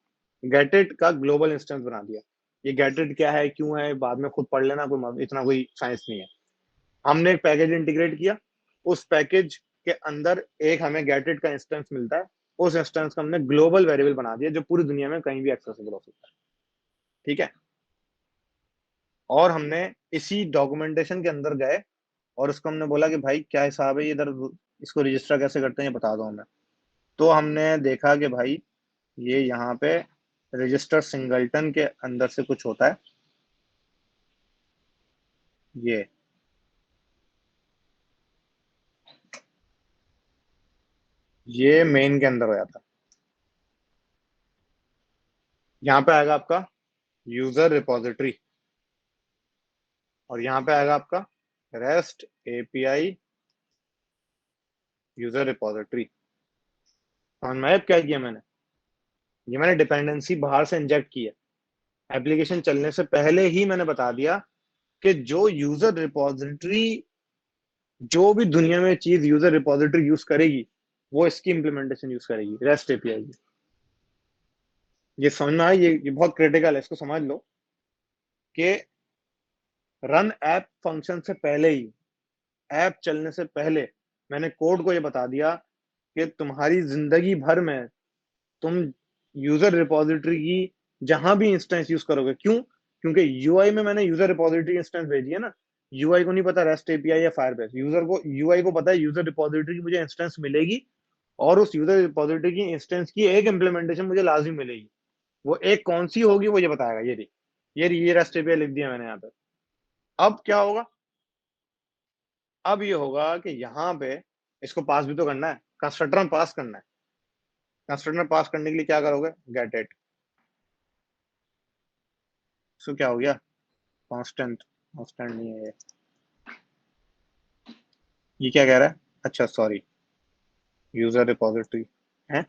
गेटेड का ग्लोबल इंस्टेंस बना दिया। ये गेटेड क्या है, क्यों है, बाद में खुद पढ़ लेना, कोई इतना कोई साइंस नहीं है। हमने एक पैकेज इंटीग्रेट किया, उस पैकेज के अंदर एक हमें गेटेड का इंस्टेंस मिलता है। उस इंस्टेंस को हमने ग्लोबल वेरिएबल बना दिया जो पूरी दुनिया में कहीं भी एक्सेसिबल हो सकता है, ठीक है। और हमने इसी डॉक्यूमेंटेशन के अंदर गए और उसको हमने बोला कि भाई क्या हिसाब है ये इधर, इसको रजिस्टर कैसे करते हैं ये बता दो हमें। तो हमने देखा कि भाई ये यहाँ पे रजिस्टर सिंगलटन के अंदर से कुछ होता है, ये ये मेन के अंदर हो जाता है। यहाँ पे आएगा आपका यूजर रिपोजिटरी और यहाँ पे आएगा आपका रेस्ट एपीआई यूजर रिपोजिटरी। समझ में आया अब क्या किया मैंने? ये मैंने डिपेंडेंसी बाहर से इंजेक्ट की है। एप्लीकेशन चलने से पहले ही मैंने बता दिया कि जो यूजर रिपोजिटरी, जो भी दुनिया में चीज यूजर रिपोजिटरी यूज करेगी, वो इसकी इंप्लीमेंटेशन यूज करेगी, रेस्ट एपीआई की। ये समझ में आया? ये बहुत क्रिटिकल है, इसको समझ लो कि रन ऐप फंक्शन से पहले ही, ऐप चलने से पहले मैंने कोड को ये बता दिया कि तुम्हारी जिंदगी भर में तुम यूजर रिपोजिटरी की जहां भी इंस्टेंस यूज करोगे, क्यों? क्योंकि यूआई में मैंने यूजर रिपोजिटरी इंस्टेंस भेजी है ना। यूआई को नहीं पता रेस्ट एपीआई या फायरबेस, यूजर को, यूआई को पता है यूजर रिपोजिटरी की मुझे इंस्टेंस मिलेगी और उस यूजर रिपोजिटरी की इंस्टेंस की एक इंप्लीमेंटेशन मुझे लाजिम मिलेगी। वो एक कौन सी होगी वो ये बताएगा। ये रेस्ट एपीआई लिख दिया मैंने यहाँ पे। अब क्या होगा? अब ये होगा कि यहाँ पे इसको पास भी तो करना है, कंस्ट्रक्टर में पास करना है। कंस्ट्रक्टर में पास करने के लिए क्या करोगे? Get it. इसको क्या हो गया? कांस्टेंट, कांस्टेंट नहीं है ये क्या कह रहा है? अच्छा सॉरी, यूजर रिपोजिटरी है।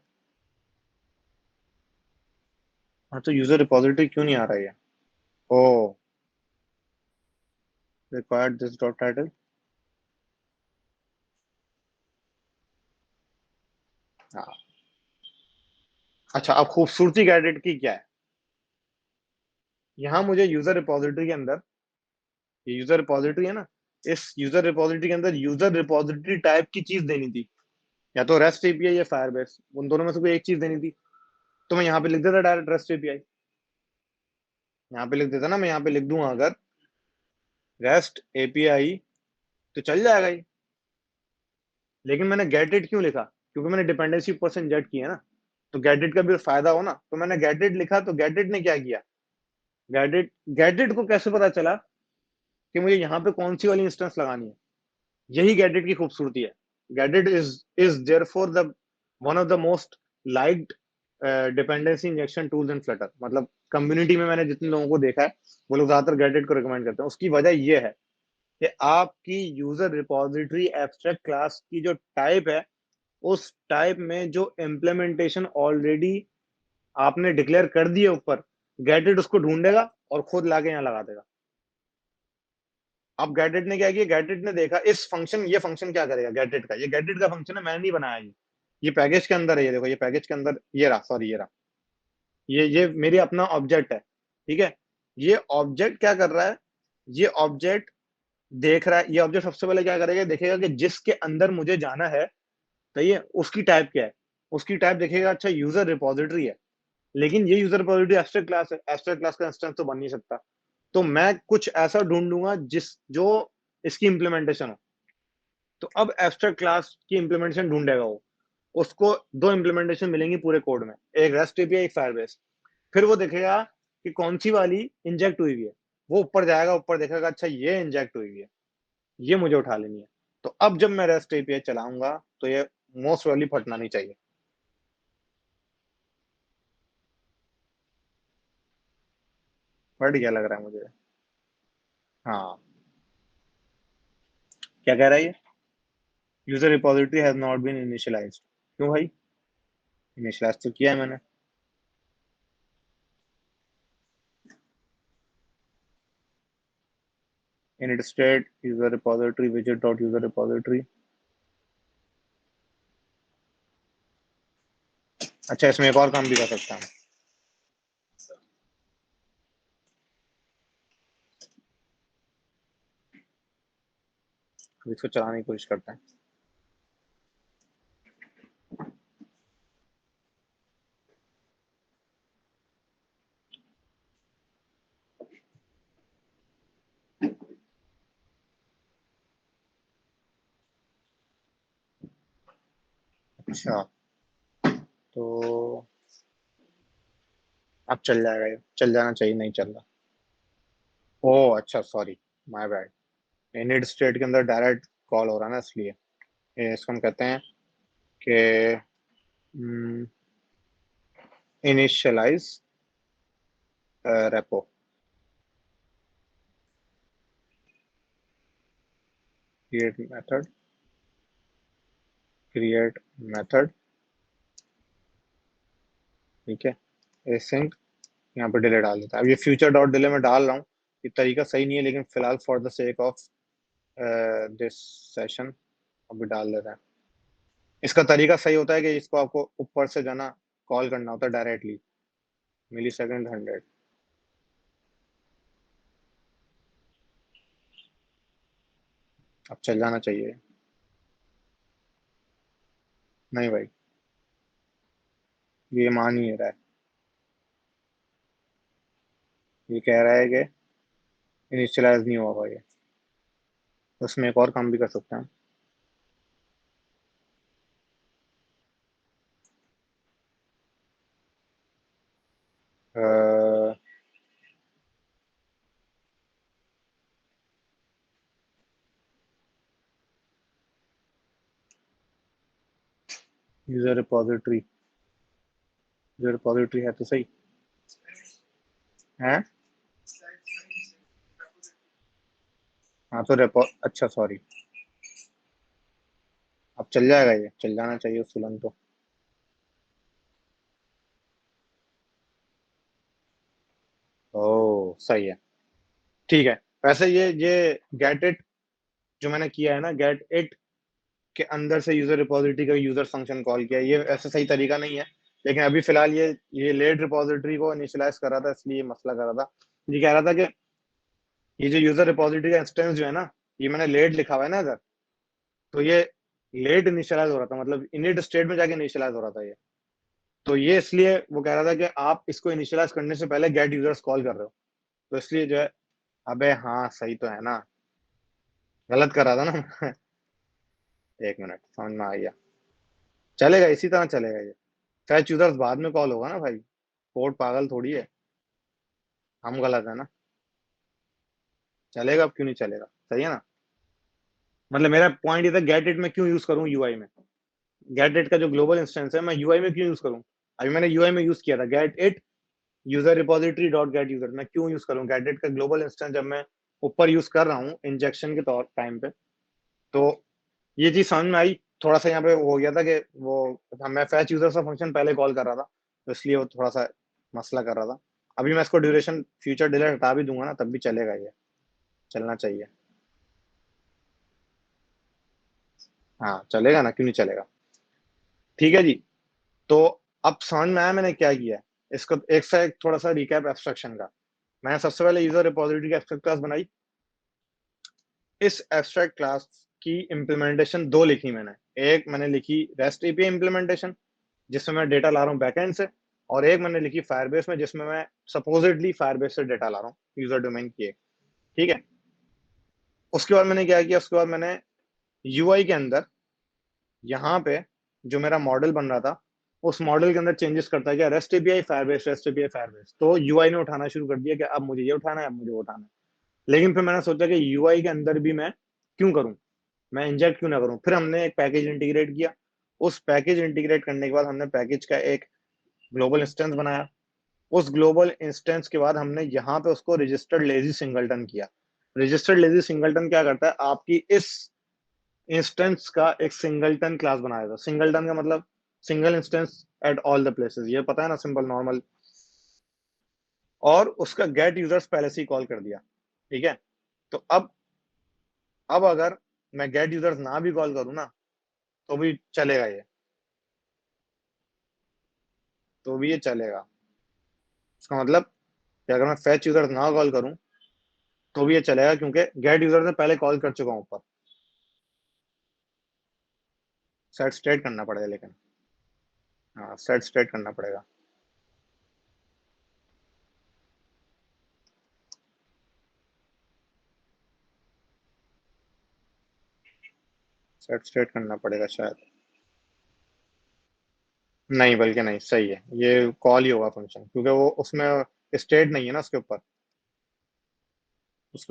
हाँ तो यूजर रिपोजिटरी क्यों नहीं आ रहा है? ओ, रिक्वायर्ड दिस डॉट टाइटल। हाँ, अच्छा अब खूबसूरती गेट की क्या है, यहाँ मुझे यूजर रिपोजिटरी के अंदर, ये यूजर रिपोजिटरी है ना, इस यूजर रिपोजिटरी के अंदर यूजर रिपोजिटरी टाइप की चीज देनी थी, या तो रेस्ट एपीआई या फायरबेस, उन दोनों में से कोई एक चीज देनी थी। तो मैं यहाँ पे लिख देता डायरेक्ट रेस्ट एपीआई, यहाँ पे लिख देता ना, मैं यहाँ पे लिख दूंगा अगर रेस्ट एपीआई तो चल जाएगा ही। लेकिन मैंने गेट इट क्यों लिखा? क्योंकि मैंने डिपेंडेंसी ऊपर से इंजेक्ट की है ना, तो गेट इट का भी फायदा हो ना, तो मैंने गेट इट लिखा। तो गेट इट ने क्या किया? गेट इट को कैसे पता चला कि मुझे यहाँ पे कौन सी वाली इंस्टेंस लगानी है? यही गेट इट की खूबसूरती है। Get it is therefore the one of the most liked dependency injection tools in Flutter. मतलब कम्युनिटी में मैंने जितने लोगों को देखा है, वो लोग ज्यादातर गेट इट को रिकमेंड करते हैं। उसकी वजह यह है कि आपकी यूजर रिपोजिटरी एब्स्ट्रैक्ट क्लास की जो टाइप है, उस टाइप में जो इम्प्लीमेंटेशन ऑलरेडी आपने डिक्लेयर कर दिए ऊपर, गेट इट उसको ढूंढेगा और खुद लाके यहाँ लगा देगा। अब गेट इट ने क्या किया, गेट इट ने देखा इस फंक्शन, ये फंक्शन क्या करेगा गेट इट का, ये गेट इट का फंक्शन है, मैंने नहीं बनाया ये पैकेज के अंदर है, ये देखो ये पैकेज के अंदर ये रहा, सॉरी ये रहा, ये मेरी अपना ऑब्जेक्ट है, ठीक है। ये ऑब्जेक्ट क्या कर रहा है, ये ऑब्जेक्ट देख रहा है, ये ऑब्जेक्ट सबसे पहले क्या करेगा, देखेगा कि जिसके अंदर मुझे जाना है, सही है, उसकी टाइप क्या है, उसकी टाइप देखेगा, अच्छा यूजर रिपोजिटरी है, लेकिन ये यूजर रिपोजिटरी एब्स्ट्रैक्ट क्लास है, एब्स्ट्रैक्ट क्लास का इंस्टेंस तो बन नहीं सकता, तो मैं कुछ ऐसा ढूंढूंगा जिस जो इसकी इंप्लीमेंटेशन हो। तो अब एब्स्ट्रैक्ट क्लास की इंप्लीमेंटेशन ढूंढेगा वो, उसको दो इंप्लीमेंटेशन मिलेंगी पूरे कोड में, एक रेस्ट एपीआई एक फायरबेस। फिर वो देखेगा कि कौन सी वाली इंजेक्ट हुई हुई है, वो ऊपर जाएगा, ऊपर देखेगा अच्छा ये इंजेक्ट हुई हुई है, ये मुझे उठा लेनी है। तो अब जब मैं रेस्ट एपीआई चलाऊंगा तो ये मोस्ट वाली फटना नहीं चाहिए। फट गया लग रहा है मुझे। हाँ, क्या कह रहा है ये, user repository has not been initialized. क्यों भाई, इनिशियलाइज तो किया है मैंने। init state user repository widget dot user repository। अच्छा, इसमें एक और काम भी कर सकता हूँ। अब इसको चलाने की कोशिश करते हैं। अच्छा, तो अब चल जाएगा, ये चल जाना चाहिए, नहीं चल रहा। ओह अच्छा, sorry, my bad. init state के अंदर डायरेक्ट कॉल हो रहा है ना, इसलिए इसको हम कहते हैं कि initialize repo. Create method, create method, ठीक है, एसिंक, यहाँ पे डिले डाल देता है। अब ये फ्यूचर डॉट डिले में डाल रहा हूँ, ये तरीका सही नहीं है, लेकिन फिलहाल for the sake of this session अभी डाल देता है। इसका तरीका सही होता है कि इसको आपको ऊपर से जाना, कॉल करना होता है डायरेक्टली, मिली सेकेंड 100। अब चल जाना चाहिए। नहीं भाई, ये मान ही नहीं रहा है, ये कह रहा है कि इनिशियलाइज नहीं हुआ भाई। उसमें एक और काम भी कर सकते हैं। यूजर रिपोजिटरी, यूजर रिपोजिटरी है तो सही है। हाँ तो रेपो, अच्छा सॉरी, अब चल जाएगा, ये चल जाना चाहिए उस तुरंत तो। ओ सही है, ठीक है। वैसे ये गेट इट जो मैंने किया है ना, गेट इट के अंदर से यूजर रिपोजिटरी का यूजर फंक्शन कॉल किया, ये ऐसा सही तरीका नहीं है, लेकिन अभी फिलहाल ये लेट रिपोजिटरी को इनिशियलाइज कर रहा था, इसलिए ये मसला कर रहा था। ये कह रहा था कि ये जो यूजर रिपोजिटरी का इंस्टेंस जो है ना, ये मैंने लेट लिखा हुआ है ना इधर, तो ये लेट इनिशियलाइज हो रहा था, मतलब इनिट स्टेट में जाके इनिशियलाइज हो रहा था ये। तो ये इसलिए वो कह रहा था कि आप इसको इनिशियलाइज करने से पहले गेट यूजर्स कॉल कर रहे हो, तो इसलिए जो है। अबे हाँ सही तो है ना, गलत कर रहा था ना। एक मिनट, समझ में आ गया। चलेगा, इसी तरह चलेगा ये। फैच यूजर्स बाद में कॉल होगा ना भाई, कोड पागल थोड़ी है, हम गलत है ना। चलेगा, अब क्यों नहीं चलेगा, सही है ना। मतलब मेरा पॉइंट ये था, गेट इट में क्यों यूज करूं यूआई में, गेट इट का जो ग्लोबल इंस्टेंस है मैं यूआई में क्यों यूज करूं। अभी मैंने यूआई में यूज किया था get it user repository dot gate user, मैं क्यों यूज करूं गेट इट का ग्लोबल इंस्टेंस जब मैं ऊपर यूज कर रहा हूँ इंजेक्शन के तौर टाइम पे। तो ये चीज समझ में आई। थोड़ा सा यहाँ पे हो गया था कि वो मैं फैच यूजर का फंक्शन पहले कॉल कर रहा था, तो इसलिए वो थोड़ा सा मसला कर रहा था। अभी मैं इसको ड्यूरेशन फ्यूचर डिले हटा भी दूंगा ना तब भी चलेगा, ये चलना चाहिए। हाँ चलेगा ना, क्यों नहीं चलेगा। ठीक है जी। तो अब समझ में आया मैंने क्या किया है। इसको एक से एक थोड़ा सा रिकैप एब्स्ट्रक्शन का। मैंने सबसे पहले यूजर रिपोजिटरी की एब्स्ट्रैक्ट क्लास बनाई। इस एब्स्ट्रैक्ट क्लास की इम्प्लीमेंटेशन दो लिखी मैंने। एक मैंने लिखी रेस्ट एपीआई इम्प्लीमेंटेशन, जिसमें मैं डेटा ला रहा हूँ बैकएंड से, और एक मैंने लिखी फायरबेस में, जिसमें मैं सपोजिटली फायरबेस से डेटा ला रहा हूँ यूजर डोमेन की एक। ठीक है। उसके बाद मैंने क्या किया, उसके बाद मैंने यूआई के अंदर यहाँ पे जो मेरा मॉडल बन रहा था, उस मॉडल के अंदर चेंजेस करता गया, rest API Firebase, rest API Firebase. तो यूआई ने उठाना शुरू कर दिया कि अब मुझे ये उठाना है, अब मुझे वो उठाना है। लेकिन फिर मैंने सोचा कि यूआई के अंदर भी मैं क्यों करूं, मैं इंजेक्ट क्यों ना करूं। फिर हमने एक पैकेज इंटीग्रेट किया। उस पैकेज इंटीग्रेट करने के बाद हमने पैकेज का एक ग्लोबल इंस्टेंस बनाया। उस ग्लोबल इंस्टेंस के बाद हमने यहाँ पे उसको रजिस्टर्ड लेजी सिंगलटन किया। रजिस्टर्ड लेजी सिंगलटन क्या करता है, आपकी इस इंस्टेंस का एक सिंगलटन क्लास बनाया था। सिंगलटन का मतलब single instance at all the places, ये पता है ना, सिंपल नॉर्मल। और उसका गेट यूजर्स पहले से ही कॉल कर दिया। ठीक है। तो अब अगर मैं गेट यूजर्स ना भी कॉल करूं ना तो भी चलेगा ये, तो भी ये चलेगा। इसका मतलब कि अगर मैं फैच यूजर्स ना कॉल करूं तो भी ये चलेगा, क्योंकि गेट यूजर से पहले कॉल कर चुका हूं ऊपर। सेट स्टेट करना पड़ेगा लेकिन, हाँ सेट स्टेट करना पड़ेगा। सेट स्टेट करना पड़ेगा शायद। नहीं, बल्कि नहीं, सही है, ये कॉल ही होगा फंक्शन, क्योंकि वो उसमें स्टेट नहीं है ना, उसके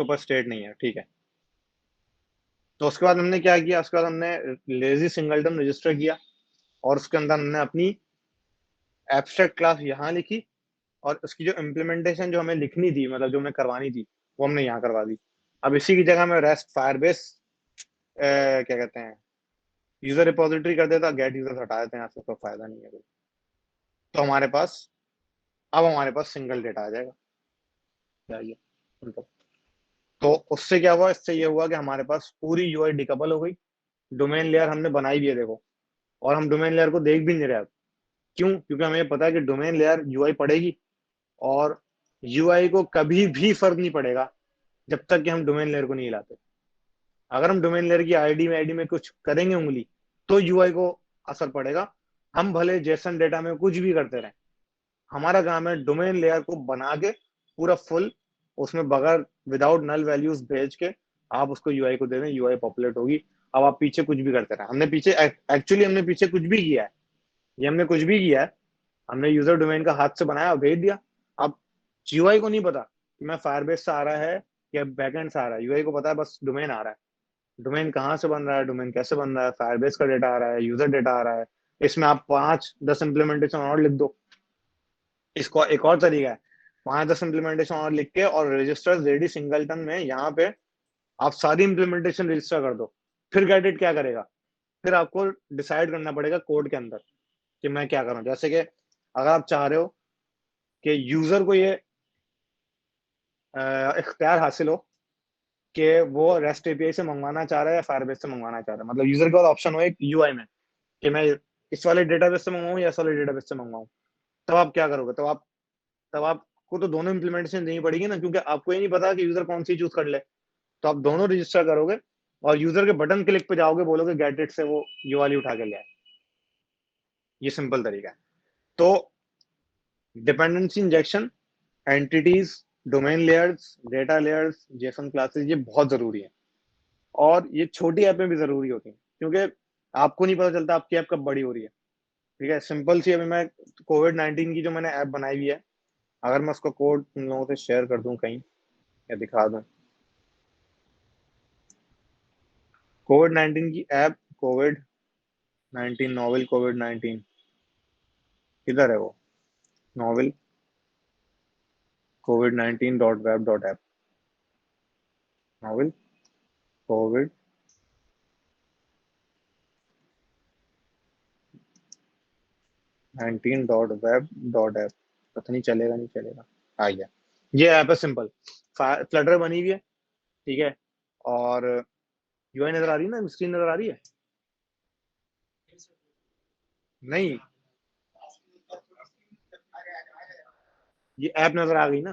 ऊपर स्टेट नहीं है। ठीक है। तो उसके बाद हमने क्या किया, उसके बाद हमने लेजी सिंगलटन रजिस्टर किया, और उसके अंदर हमने अपनी एब्स्ट्रैक्ट क्लास यहाँ लिखी, और उसकी जो इम्प्लीमेंटेशन जो हमें लिखनी थी, मतलब जो हमें करवानी थी, वो हमने यहाँ करवा दी। अब इसी की जगह में रेस्ट फायरबेस क्या कहते हैं, यूजर रिपोजिटरी कर देता, गेट यूजर हटा देते हैं, यहाँ से कोई फायदा नहीं है कोई। तो हमारे पास, अब हमारे पास सिंगल डेटा आ जाएगा। चाहिए उनको। तो उससे क्या हुआ, इससे ये हुआ कि हमारे पास पूरी यूआई डिकपल हो गई। डोमेन लेयर हमने बनाई भी है देखो, और हम डोमेन लेयर को देख भी नहीं रहे अब। क्यों? क्योंकि हमें पता है कि डोमेन लेयर यूआई पढ़ेगी, और यूआई को कभी भी फर्क नहीं पड़ेगा जब तक कि हम डोमेन लेयर को नहीं हिलाते। अगर हम डोमेन लेयर की आईडी में कुछ करेंगे उंगली, तो यूआई को असर पड़ेगा। हम भले जेसन डेटा में कुछ भी करते रहें, हमारा काम है डोमेन लेयर को बना के पूरा फुल, उसमें बगैर विदाउट नल वैल्यूज भेज के आप उसको यूआई को दे दें, यूआई पॉपुलेट होगी। अब आप पीछे कुछ भी करते रहे, हमने पीछे एक्चुअली हमने पीछे कुछ भी किया है, ये हमने कुछ भी किया है। हमने यूजर डोमेन का हाथ से बनाया और भेज दिया। अब यूआई को नहीं पता कि मैं फायरबेस से आ रहा है या बैकएंड से आ रहा है, यूआई को पता है बस डोमेन आ रहा है। डोमेन कहाँ से बन रहा है, डोमेन कैसे बन रहा है, फायरबेस का डेटा आ रहा है, यूजर डेटा आ रहा है। इसमें आप 5-10 इम्प्लीमेंटेशन और लिख दो। इसको एक और तरीका है, 5-10 इम्प्लीमेंटेशन और लिख के और रजिस्टर रेडी सिंगलटन में यहाँ पे आप सारी इम्प्लीमेंटेशन रजिस्टर कर दो। फिर गेडिट क्या करेगा, फिर आपको डिसाइड करना पड़ेगा कोड के अंदर कि मैं क्या करूं। जैसे कि अगर आप चाह रहे हो कि यूजर को ये इख्तियार हासिल हो कि वो रेस्ट एपीआई से मंगवाना चाह रहा है या फायरबेस से मंगवाना चाह रहा है, मतलब यूजर के पास ऑप्शन हो एक यूआई में कि मैं इस वाले डेटाबेस से मंगवाऊं या इस वाले डेटाबेस से मंगवाऊं। तब आप क्या करोगे, तब आपको तो दोनों इंप्लीमेंटेशन देनी पड़ेगी ना, क्योंकि आपको ये नहीं पता कि यूजर कौन सी चूज कर ले। तो आप दोनों रजिस्टर करोगे, और यूजर के बटन क्लिक पे जाओगे, बोलोगे गेट इट से वो ये वाली उठा के ले आए। ये सिंपल तरीका है। तो dependency injection, entities, domain layers, data layers, Jason classes, ये बहुत जरूरी है। और ये छोटी ऐप में भी जरूरी होती है, क्योंकि आपको नहीं पता चलता आपकी ऐप कब बड़ी हो रही है। ठीक है। सिंपल सी, अभी मैं कोविड 19 की जो मैंने ऐप बनाई हुई है, अगर मैं उसका कोड तुम लोगों से शेयर कर दूं कहीं या दिखा दूं, कोविड 19 की ऐप, कोविड 19 नॉवल कोविड 19, किधर है वो novel Covid 19 .web.app, novel Covid 19 .web.app। पता नहीं चलेगा नहीं चलेगा। आ गया। ये ऐप है सिंपल, फ्लटर बनी हुई है, ठीक है, और यूआई नजर आ रही है ना, स्क्रीन नजर आ रही है? नहीं, ये ऐप नजर आ गई ना?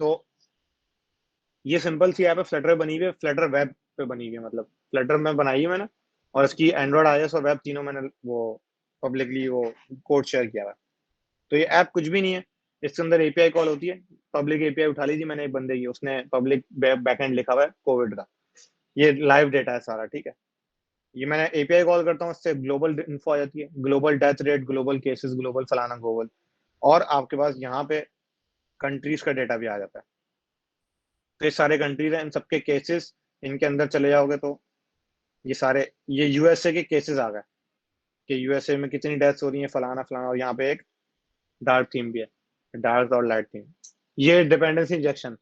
तो ये सिंपल सी ऐप है, फ्लटर बनी हुई है, फ्लटर वेब पे बनी हुई है, मतलब फ्लटर में बनाई है मैंने, और इसकी एंड्रॉइड आईओएस और वेब तीनों मैंने वो पब्लिकली वो कोड शेयर किया हुआ है। तो ये ऐप कुछ भी नहीं है, इसके अंदर एपीआई कॉल होती है। पब्लिक एपीआई उठा ली थी मैंने एक बंदे की, उसने पब्लिक बैकएंड लिखा हुआ है कोविड का, ये लाइव डेटा है सारा, ठीक है। ये मैंने एपीआई कॉल करता हूँ, इससे ग्लोबल इन्फो आ जाती है, global death rate, global cases, global फलाना ग्लोबल, और आपके पास यहाँ पे कंट्रीज का डेटा भी आ जाता है। तो ये सारे कंट्रीज हैं, इन सबके केसेस, इनके अंदर चले जाओगे तो ये सारे, ये यूएसए के केसेस आ गए कि यूएसए में कितनी डेथ्स हो रही हैं, फलाना फलाना, और यहाँ पे एक डार्क थीम भी है, डार्क और लाइट थीम। ये डिपेंडेंसी इंजेक्शन,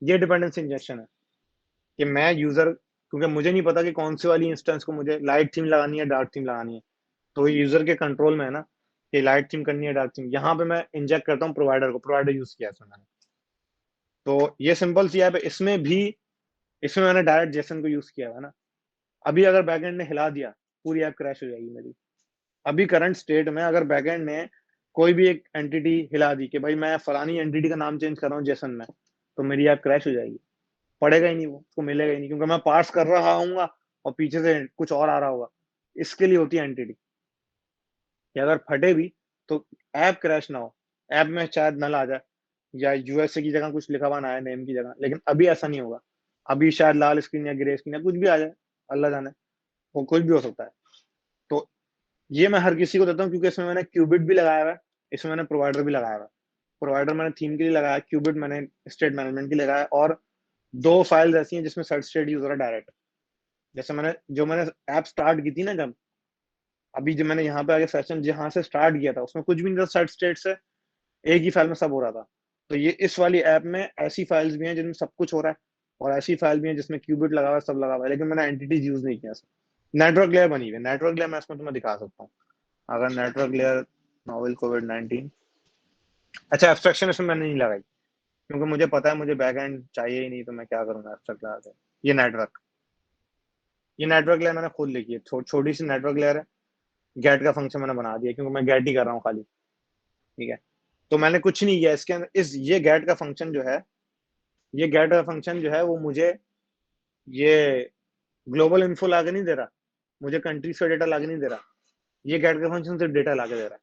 ये डिपेंडेंसी इंजेक्शन है कि मैं यूजर, क्योंकि मुझे नहीं पता कि कौन सी वाली इंस्टेंस को मुझे लाइट थीम लगानी है, डार्क थीम लगानी है, तो यूजर के कंट्रोल में है ना कि लाइट थीम करनी है, डार्क थीम। यहाँ पे मैं इंजेक्ट करता हूँ प्रोवाइडर को, प्रोवाइडर यूज किया है इसमें मैंने। तो ये सिंपल सी ऐप है, इसमें भी, इसमें मैंने डायरेक्ट जेसन को यूज किया है ना। अभी अगर बैकएंड ने हिला दिया, पूरी ऐप क्रैश हो जाएगी मेरी। अभी करंट स्टेट में अगर बैकएंड ने कोई भी एक एंटिटी हिला दी कि भाई मैं फलानी एंटिटी का नाम चेंज कर रहा हूँ जेसन में, तो मेरी ऐप क्रैश हो जाएगी, पड़ेगा ही नहीं, वो उसको मिलेगा ही नहीं, क्योंकि मैं पार्स कर रहा हूँ और पीछे से कुछ और आ रहा होगा। इसके लिए होती है एंटिटी कि अगर फटे भी तो ऐप क्रैश ना हो, ऐप में शायद नल आ जाए, या यूएसए की जगह कुछ लिखा हुआ ना आए नेम की जगह, लेकिन अभी ऐसा नहीं होगा। अभी शायद लाल स्क्रीन या ग्रे स्क्रीन या कुछ भी आ जाए, अल्लाह जाने, वो कुछ भी हो सकता है। तो ये मैं हर किसी को देता हूँ, क्योंकि इसमें मैंने क्यूबिट भी लगाया हुआ है, इसमें मैंने प्रोवाइडर भी लगाया हुआ है। प्रोवाइडर मैंने थीम के लिए लगाया, क्यूबिट मैंने स्टेट मैनेजमेंट के लिए लगाया, और दो फाइल्स ऐसी हैं जिसमें सर्च स्टेट यूज हो रहा है डायरेक्ट। जैसे मैंने ऐप स्टार्ट की थी ना, जब अभी जो मैंने यहाँ पे आगे सेशन जहाँ से स्टार्ट किया था, उसमें कुछ भी नहीं था सर्च स्टेट से, एक ही फाइल में सब हो रहा था। तो ये इस वाली ऐप में ऐसी फाइल्स भी हैं जिनमें सब कुछ हो रहा है, और ऐसी फाइल भी है जिसमें क्यूबिट लगा हुआ है, सब लगा हुआ है, लेकिन मैंने एंटिटीज यूज नहीं किया। नेटवर्क लेयर बनी हुई है, नेटवर्क लेयर मैं इसमें तुम्हें दिखा सकता हूँ। अगर नेटवर्क लेयर, नोवेल कोविड-19, अच्छा एब्स्ट्रैक्शन इसमें मैंने नहीं लगाई, क्योंकि मुझे पता है मुझे बैक एंड चाहिए ही नहीं, तो मैं क्या करूंगा एब्स्ट्रैक्ट लगा के। ये नेटवर्क, ये नेटवर्क लेयर मैंने खुद लिखी है, छोटी सी नेटवर्क लेयर है। गेट का फंक्शन मैंने बना दिया, क्योंकि मैं गेट ही कर रहा हूँ खाली, ठीक है। तो मैंने कुछ नहीं किया इसके अंदर, इस ये गेट का फंक्शन जो है, ये गेट का फंक्शन जो है वो मुझे ये ग्लोबल इन्फो लाके नहीं दे रहा, मुझे कंट्रीज का डेटा लाके नहीं दे रहा, ये गेट का फंक्शन सिर्फ डेटा लाके दे रहा है।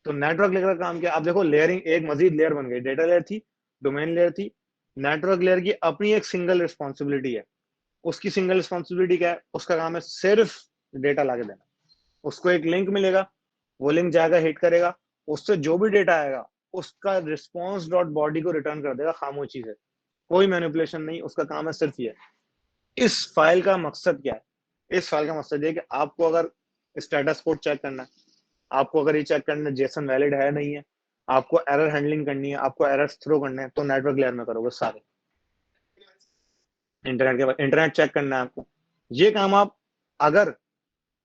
तो नेटवर्क लेयर का काम क्या, आप देखो लेयरिंग एक मजीद लेयर बन गई, डेटा लेयर थी, डोमेन लेयर थी, नेटवर्क लेयर की अपनी एक सिंगल रिस्पॉन्सिबिलिटी है। उसकी सिंगल रिस्पॉन्सिबिलिटी क्या है, उसका काम है सिर्फ डेटा लाके देना। उसको एक लिंक मिलेगा, वो लिंक जाएगा, हिट करेगा, उससे जो भी डेटा आएगा उसका रिस्पॉन्स डॉट बॉडी को रिटर्न कर देगा खामोशी से, कोई मैनिपुलेशन नहीं, उसका काम है सिर्फ ये। इस फाइल का मकसद क्या है, इस फाइल का मकसद ये कि आपको अगर स्टेटस कोड चेक करना है, आपको अगर ये चेक करना है जेसन वैलिड है नहीं है, आपको एरर हैंडलिंग करनी है, आपको एरर थ्रो करने हैं, तो नेटवर्क लेयर में करोगे सारे। इंटरनेट के बाद इंटरनेट चेक करना है आपको, ये काम आप, अगर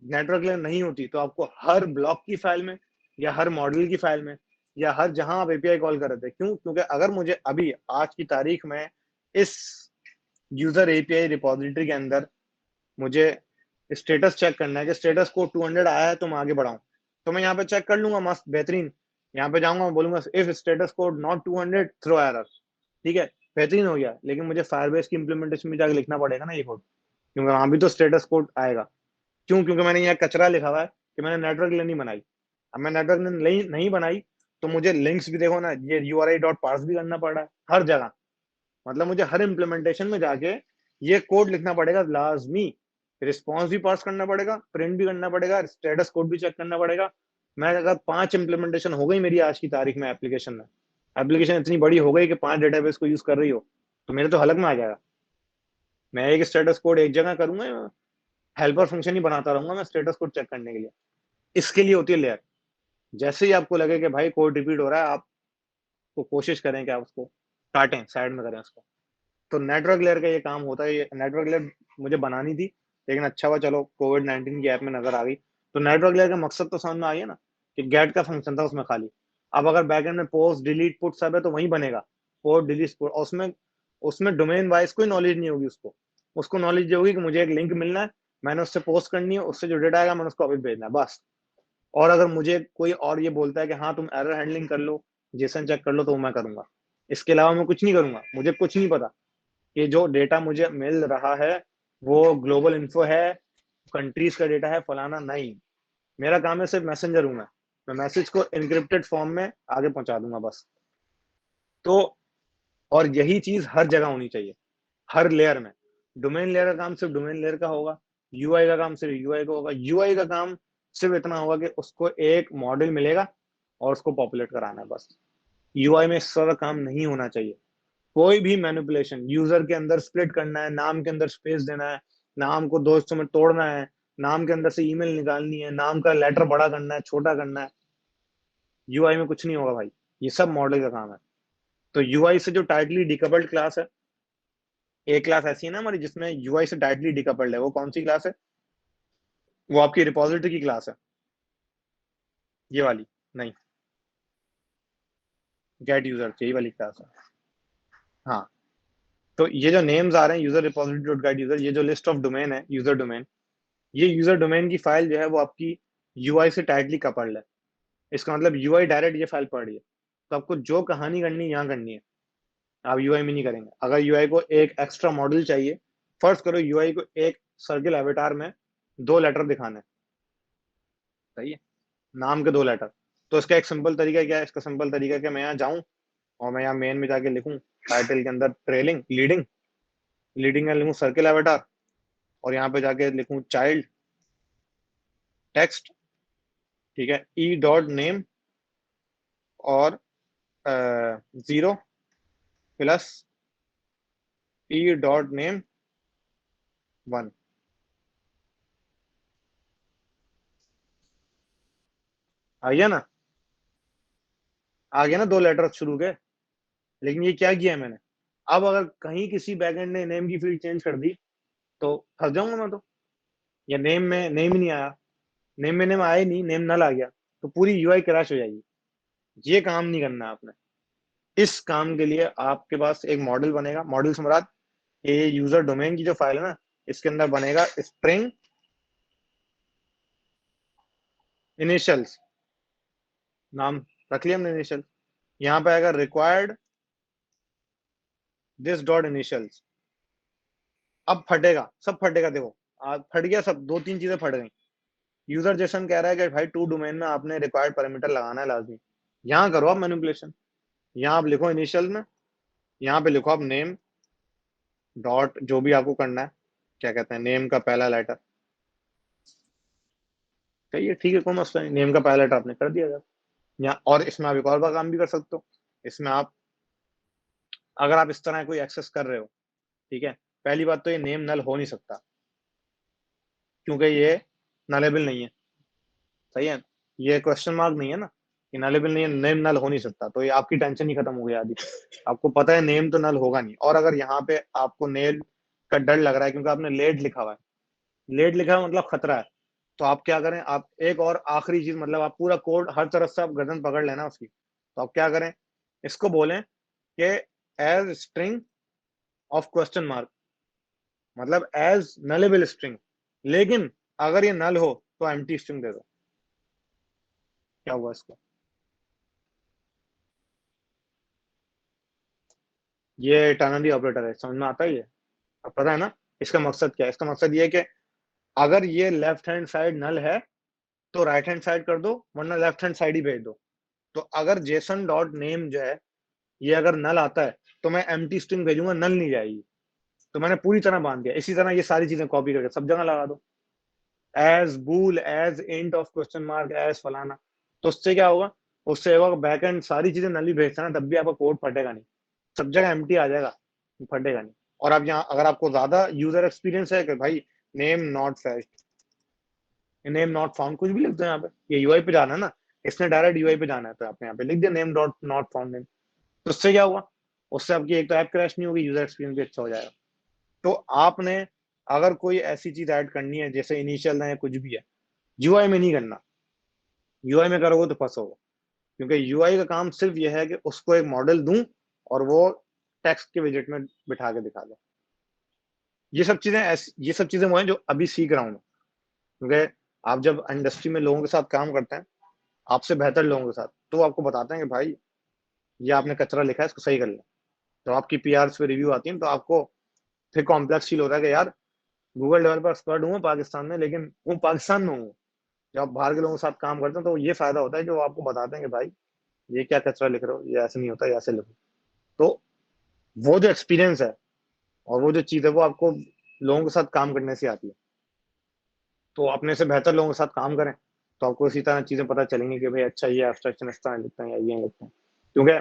नेटवर्क लेयर नहीं होती तो आपको हर ब्लॉक की फाइल में, या हर मॉडल की फाइल में, या हर जहां आप एपीआई कॉल कर रहे थे, क्यों, क्योंकि अगर मुझे अभी आज की तारीख में इस यूजर एपीआई रिपोजिटरी के अंदर मुझे स्टेटस चेक करना है कि स्टेटस कोड 200 आया है तो मैं आगे बढ़ाऊं, तो मैं यहाँ पे चेक कर लूंगा, मस्त बेहतरीन, यहाँ पे जाऊंगा, बोलूंगा if status code not 200 throw error, ठीक है, बेहतरीन हो गया। लेकिन मुझे फायरबेस की इंप्लीमेंटेशन में जाकर लिखना पड़ेगा ना ये कोड, क्योंकि वहां भी तो स्टेटस कोड आएगा। क्यों, क्योंकि मैंने यहाँ कचरा लिखा हुआ है कि मैंने नेटवर्क लेयर नहीं बनाई। अब मैं नेटवर्क लेयर नहीं बनाई, तो मुझे लिंक्स भी देखो ना, ये यूआरआई डॉट पार्स भी करना पड़ रहा है हर जगह, मतलब मुझे हर इम्प्लीमेंटेशन में जाके ये कोड लिखना पड़ेगा लाजमी, रिस्पॉन्स भी पास करना पड़ेगा, प्रिंट भी करना पड़ेगा, स्टेटस कोड भी चेक करना पड़ेगा। मैं अगर 5 इम्प्लीमेंटेशन हो गई मेरी आज की तारीख में एप्लीकेशन में, एप्लीकेशन इतनी बड़ी हो गई कि 5 डेटाबेस को यूज कर रही हो, तो मेरे तो हलक में आ जाएगा। मैं एक स्टेटस कोड एक जगह करूंगा, हेल्पर फंक्शन ही बनाता रहूंगा मैं स्टेटस कोड चेक करने के लिए। इसके लिए होती है लेयर। जैसे ही आपको लगे कि भाई कोड रिपीट हो रहा है, आपको कोशिश करें कि आप उसको काटें, साइड में करें उसको। तो नेटवर्क लेयर का ये काम होता है। ये नेटवर्क लेयर मुझे बनानी थी, लेकिन अच्छा हुआ चलो कोविड-19 की ऐप में नजर आ गई। तो नेटवर्क लेयर का मकसद तो समझ में आ गया ना, कि गेट का फंक्शन था उसमें खाली, अब अगर बैकएंड में पोस्ट डिलीट पुट सब है तो वहीं बनेगा, पोस्ट डिलीट पुट, और उसमें उसमें डोमेन वाइज कोई नॉलेज नहीं होगी उसको। उसको नॉलेज ये होगी कि मुझे एक लिंक मिलना है, मैंने उससे पोस्ट करनी है, उससे जो डेटा आएगा मैंने उसको वापस भेजना है, बस। और अगर मुझे कोई और ये बोलता है कि हाँ तुम एरर हैंडलिंग कर लो, जेसन चेक कर लो, तो वो मैं करूंगा। इसके अलावा मैं कुछ नहीं करूंगा। मुझे कुछ नहीं पता कि जो डेटा मुझे मिल रहा है वो ग्लोबल इन्फो है, कंट्रीज का डेटा है, फलाना नहीं। मेरा काम है सिर्फ मैसेंजर हूं मैं मैसेज को इनक्रिप्टेड फॉर्म में आगे पहुंचा दूंगा, बस। तो और यही चीज हर जगह होनी चाहिए, हर लेयर में। डोमेन लेयर का काम सिर्फ डोमेन लेयर का होगा, यूआई का काम सिर्फ यूआई का होगा। यूआई का काम सिर्फ इतना होगा कि उसको एक मॉडल मिलेगा और उसको पॉपुलेट कराना है, बस। यूआई में इस तरह काम नहीं होना चाहिए। कोई भी मैनिपुलेशन, यूजर के अंदर स्प्लिट करना है, नाम के अंदर स्पेस देना है, नाम को दो हिस्सों में तोड़ना है, नाम के अंदर से ईमेल निकालनी है, नाम का लेटर बड़ा करना है, छोटा करना है, यूआई में कुछ नहीं होगा भाई। ये सब मॉडल का काम है। तो यूआई से जो टाइटली डिकपल्ड क्लास है, एक क्लास ऐसी है ना हमारी जिसमें यूआई से डायरेक्टली डिकपल्ड है, वो कौन सी क्लास है? वो आपकी रिपोजिटरी की क्लास है, ये वाली नहीं, गेट यूजर, यही वाली क्लास है। हाँ। तो ये जो नेम्स आ रहे हैं, user repository dot gate user, ये जो लिस्ट ऑफ डोमेन है, यूजर डोमेन, ये यूजर डोमेन की फाइल जो है वो आपकी यूआई से डायरेक्टली कपल्ड है। इसका मतलब यूआई डायरेक्ट ये फाइल पढ़ रही है। तो आपको जो कहानी करनी है यहाँ करनी है, आप यूआई में नहीं करेंगे। अगर यूआई को एक एक्स्ट्रा मॉडल चाहिए, फर्स्ट करो यूआई को एक सर्किल एवेटार में दो लेटर दिखाने, सही है, नाम के दो लेटर। तो इसका एक सिंपल तरीका क्या है? इसका सिंपल तरीका है कि मैं यहाँ जाऊं और मैं यहाँ मेन में जाके लिखूं, टाइटल के अंदर ट्रेलिंग लीडिंग, लीडिंग में लिखूं सर्किल एवेटार, और यहाँ पे जाके लिखूं चाइल्ड टेक्स्ट, ठीक है, ई डॉट नेम और 0 प्लस ई डॉट नेम 1। आ गया ना? आ गया ना, दो लेटर शुरू के। लेकिन ये क्या किया है मैंने, अब अगर कहीं किसी बैकएंड ने नेम की फील्ड चेंज कर दी तो फंस जाऊंगा मैं तो। या नेम में नेम ही नहीं आया, नेम में नेम आया ही नहीं, नेम नल आ गया, तो पूरी यूआई क्रैश हो जाएगी। ये काम नहीं करना है आपने। इस काम के लिए आपके पास एक मॉडल बनेगा, मॉडल से मुराद ये यूजर डोमेन की जो फाइल है ना, इसके अंदर बनेगा स्ट्रिंग इनिशियल्स, नाम रख लिया हमने इनिशियल। यहाँ पे आएगा रिक्वायर्ड दिस डॉट इनिशियल्स। अब फटेगा, सब फटेगा, देखो आज फट गया सब, दो तीन चीजें फट गई। यूजर जेसन कह रहा है कि भाई टू डोमेन में आपने रिक्वायर्ड पैरामीटर लगाना है लाजमी। यहाँ करो आप मैनिपुलेशन, यहाँ आप लिखो इनिशियल में, यहाँ पे लिखो आप नेम डॉट जो भी आपको करना है, क्या कहते हैं, नेम का पहला लेटर, सही है, ठीक है, कोई मसला नहीं, नेम का पहला लेटर आपने कर दिया। यहाँ और इसमें आप एक और काम भी कर सकते हो। इसमें आप, अगर आप इस तरह कोई एक्सेस कर रहे हो, ठीक है, पहली बात तो ये नेम नल हो नहीं सकता, क्योंकि ये नलेबल नहीं है, सही है, ये क्वेश्चन मार्क नहीं है ना, ये नलेबल नहीं है, नेम नल हो नहीं सकता, तो ये आपकी टेंशन ही खत्म हो गई आदि। आपको पता है नेम तो नल होगा नहीं। और अगर यहाँ पे आपको नेल का डर लग रहा है क्योंकि आपने लेट लिखा हुआ है, लेट लिखा है मतलब खतरा है, तो आप क्या करें, आप एक और आखिरी चीज, मतलब आप पूरा कोड हर तरफ से आप गर्दन पकड़ लेना उसकी, तो आप क्या करें, इसको बोलें कि as string of question mark, मतलब एज नलेबल स्ट्रिंग, लेकिन अगर ये नल हो तो एम्प्टी स्ट्रिंग दे दो। क्या हुआ इसको? ये टर्नरी ऑपरेटर है, समझ में आता है ये? अब पता है ना इसका मकसद क्या है? इसका मकसद ये है कि अगर ये लेफ्ट हैंड साइड नल है तो राइट हैंड साइड कर दो, वरना लेफ्ट हैंड साइड ही भेज दो। तो अगर जेसन डॉट नेम जो है ये अगर नल आता है तो मैं एम्प्टी स्ट्रिंग भेजूंगा, नल नहीं जाएगी। तो मैंने पूरी तरह बांध दिया। इसी तरह ये सारी चीजें कॉपी करके सब जगह लगा दो, as bool, as int of question mark, as फलाना। तो उससे क्या होगा, उससे होगा बैक एंड सारी चीजें नली भेजता ना, तब भी आपका कोड फटेगा नहीं, सब जगह एम्प्टी आ जाएगा, फटेगा नहीं। और आप यहाँ अगर आपको ज्यादा यूजर एक्सपीरियंस है कि भाई name not fetched, name not found, कुछ भी लिख दो यहाँ पे, ये यूआई पे जाना है ना, इसने डायरेक्ट यूआई पे जाना है, तो आपने यहाँ पे लिख दिया name dot not found name. तो उससे क्या हुआ, उससे आपकी एक तो ऐप क्रैश नहीं होगी, यूजर एक्सपीरियंस भी अच्छा हो जाएगा। तो आपने अगर कोई ऐसी चीज ऐड करनी है जैसे इनिशियल है या कुछ भी है, यूआई में नहीं करना। यूआई में करोगे तो फंसोगे। क्योंकि यूआई का काम सिर्फ यह है कि उसको एक मॉडल दूं और वो टेक्स्ट के विजेट में बिठा के दिखा दे। ये सब चीजें वो हैं जो अभी सीख रहा हूँ मैं। क्योंकि आप जब इंडस्ट्री में लोगों के साथ काम करते हैं, आपसे बेहतर लोगों के साथ, तो वो आपको बताते हैं कि भाई ये आपने कचरा लिखा है, इसको सही कर ले। तो आपकी पीआर पे रिव्यू आती है तो आपको फिर कॉम्प्लेक्स फील होता है कि यार गूगल डेवलपर एक्सपर्ट हूँ पाकिस्तान में, लेकिन वो पाकिस्तान में हूँ। जब आप बाहर के लोगों के साथ काम करते हैं तो ये फायदा होता है जो आपको बताते हैं कि भाई ये क्या कचरा लिख रहे हो, ये ऐसे नहीं होता, ये ऐसे लिखो। तो वो जो एक्सपीरियंस है और वो जो चीज़ है वो आपको लोगों के साथ काम करने से आती है। तो अपने से बेहतर लोगों के साथ काम करें तो आपको इसी तरह चीज़ें पता चलेंगी कि भाई अच्छा ये एब्स्ट्रैक्शन इस तरह लिखते हैं या ये लिखते हैं। क्योंकि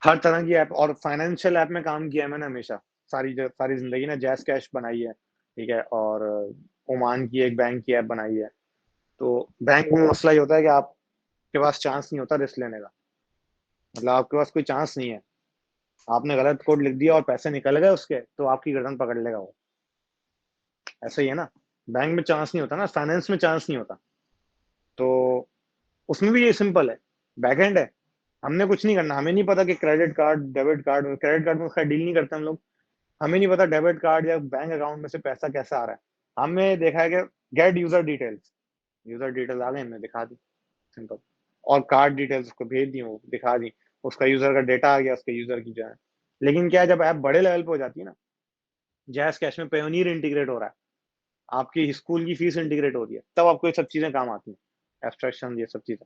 हर तरह की ऐप और फाइनेंशियल ऐप में काम किया है मैंने हमेशा, सारी जिंदगी ना। जैस कैश बनाई है, ठीक है, और ओमान की एक बैंक की ऐप बनाई है। तो बैंक में मसला ये होता है कि आपके पास चांस नहीं होता रिस्क लेने का। मतलब आपके पास कोई चांस नहीं है, आपने गलत कोड लिख दिया और पैसे निकल गए उसके, तो आपकी गर्दन पकड़ लेगा वो। ऐसा ही है ना, बैंक में चांस नहीं होता ना, फाइनेंस में चांस नहीं होता। तो उसमें भी ये सिंपल है, बैकएंड है। हमने कुछ नहीं करना, हमें नहीं पता कि credit card debit card, credit card में खैर डील नहीं करते हम लोग। हमें नहीं पता डेबिट कार्ड या बैंक अकाउंट में से पैसा कैसे आ रहा है। हमें देखा है कि get user details, user details आ गए, हमने दिखा दी, सिंपल। और कार्ड डिटेल्स उसको भेज दी, वो दिखा दी, उसका यूजर का डेटा आ गया, उसके यूजर की जो है। लेकिन क्या है, जब ऐप बड़े लेवल पे हो जाती है ना, जैस कैश में पेयोनियर इंटीग्रेट हो रहा है, आपकी स्कूल की फीस इंटीग्रेट हो रही है, तब आपको ये सब चीजें काम आती हैं, एब्स्ट्रैक्शन, ये सब चीजें।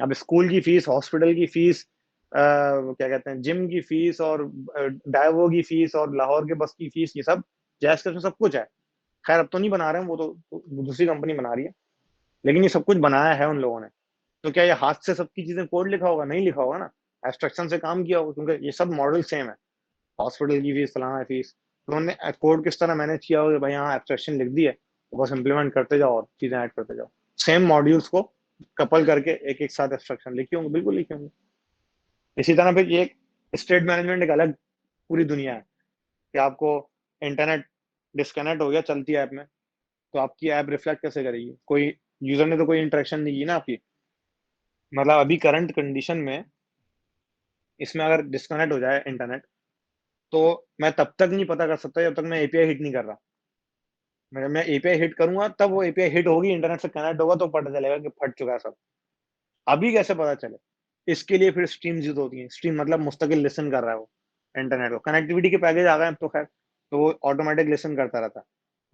अब स्कूल की फीस, हॉस्पिटल की फीस, क्या कहते हैं, जिम की फीस, और डाइवो की फीस, और लाहौर के बस की फीस, ये सब जैस कैश में सब कुछ है। खैर अब तो नहीं बना रहे हैं, वो तो दूसरी कंपनी बना रही है। लेकिन ये सब कुछ बनाया है उन लोगों ने। तो क्या ये हाथ से सबकी चीजें कोड लिखा होगा? नहीं लिखा होगा ना, एब्स्ट्रैक्शन से काम किया होगा, क्योंकि ये सब मॉडल सेम है। हॉस्पिटल की फीस, फलाना फीस, तो उन्होंने कोड किस तरह मैनेज किया होगा कि भाई हाँ एब्स्ट्रैक्शन लिख दी है, तो बस इंप्लीमेंट करते जाओ और चीजें ऐड करते जाओ। सेम मॉड्यूल्स को कपल करके एक एक साथ एब्स्ट्रैक्शन लिखे होंगे, बिल्कुल लिखे होंगे। इसी तरह फिर ये स्टेट मैनेजमेंट एक अलग पूरी दुनिया है कि आपको इंटरनेट डिस्कनेक्ट हो गया चलती ऐप में, तो आपकी ऐप रिफ्लेक्ट कैसे करेगी? कोई यूजर ने तो कोई इंटरेक्शन नहीं की ना आपकी। मतलब अभी करंट कंडीशन में इसमें अगर डिस्कनेक्ट हो जाए इंटरनेट, तो मैं तब तक नहीं पता कर सकता जब तक मैं एपीआई हिट नहीं कर रहा। मैं एपीआई हिट करूंगा, तब वो एपीआई हिट होगी, इंटरनेट से कनेक्ट होगा, तो पता चलेगा कि फट चुका है सब। अभी कैसे पता चले? इसके लिए फिर स्ट्रीम्स यूज होती हैं। स्ट्रीम मतलब मुस्तकिल लिसन कर रहा है वो इंटरनेट को। कनेक्टिविटी के पैकेज आ गए हैं तो खैर, तो वो ऑटोमेटिक लिसन करता रहता है,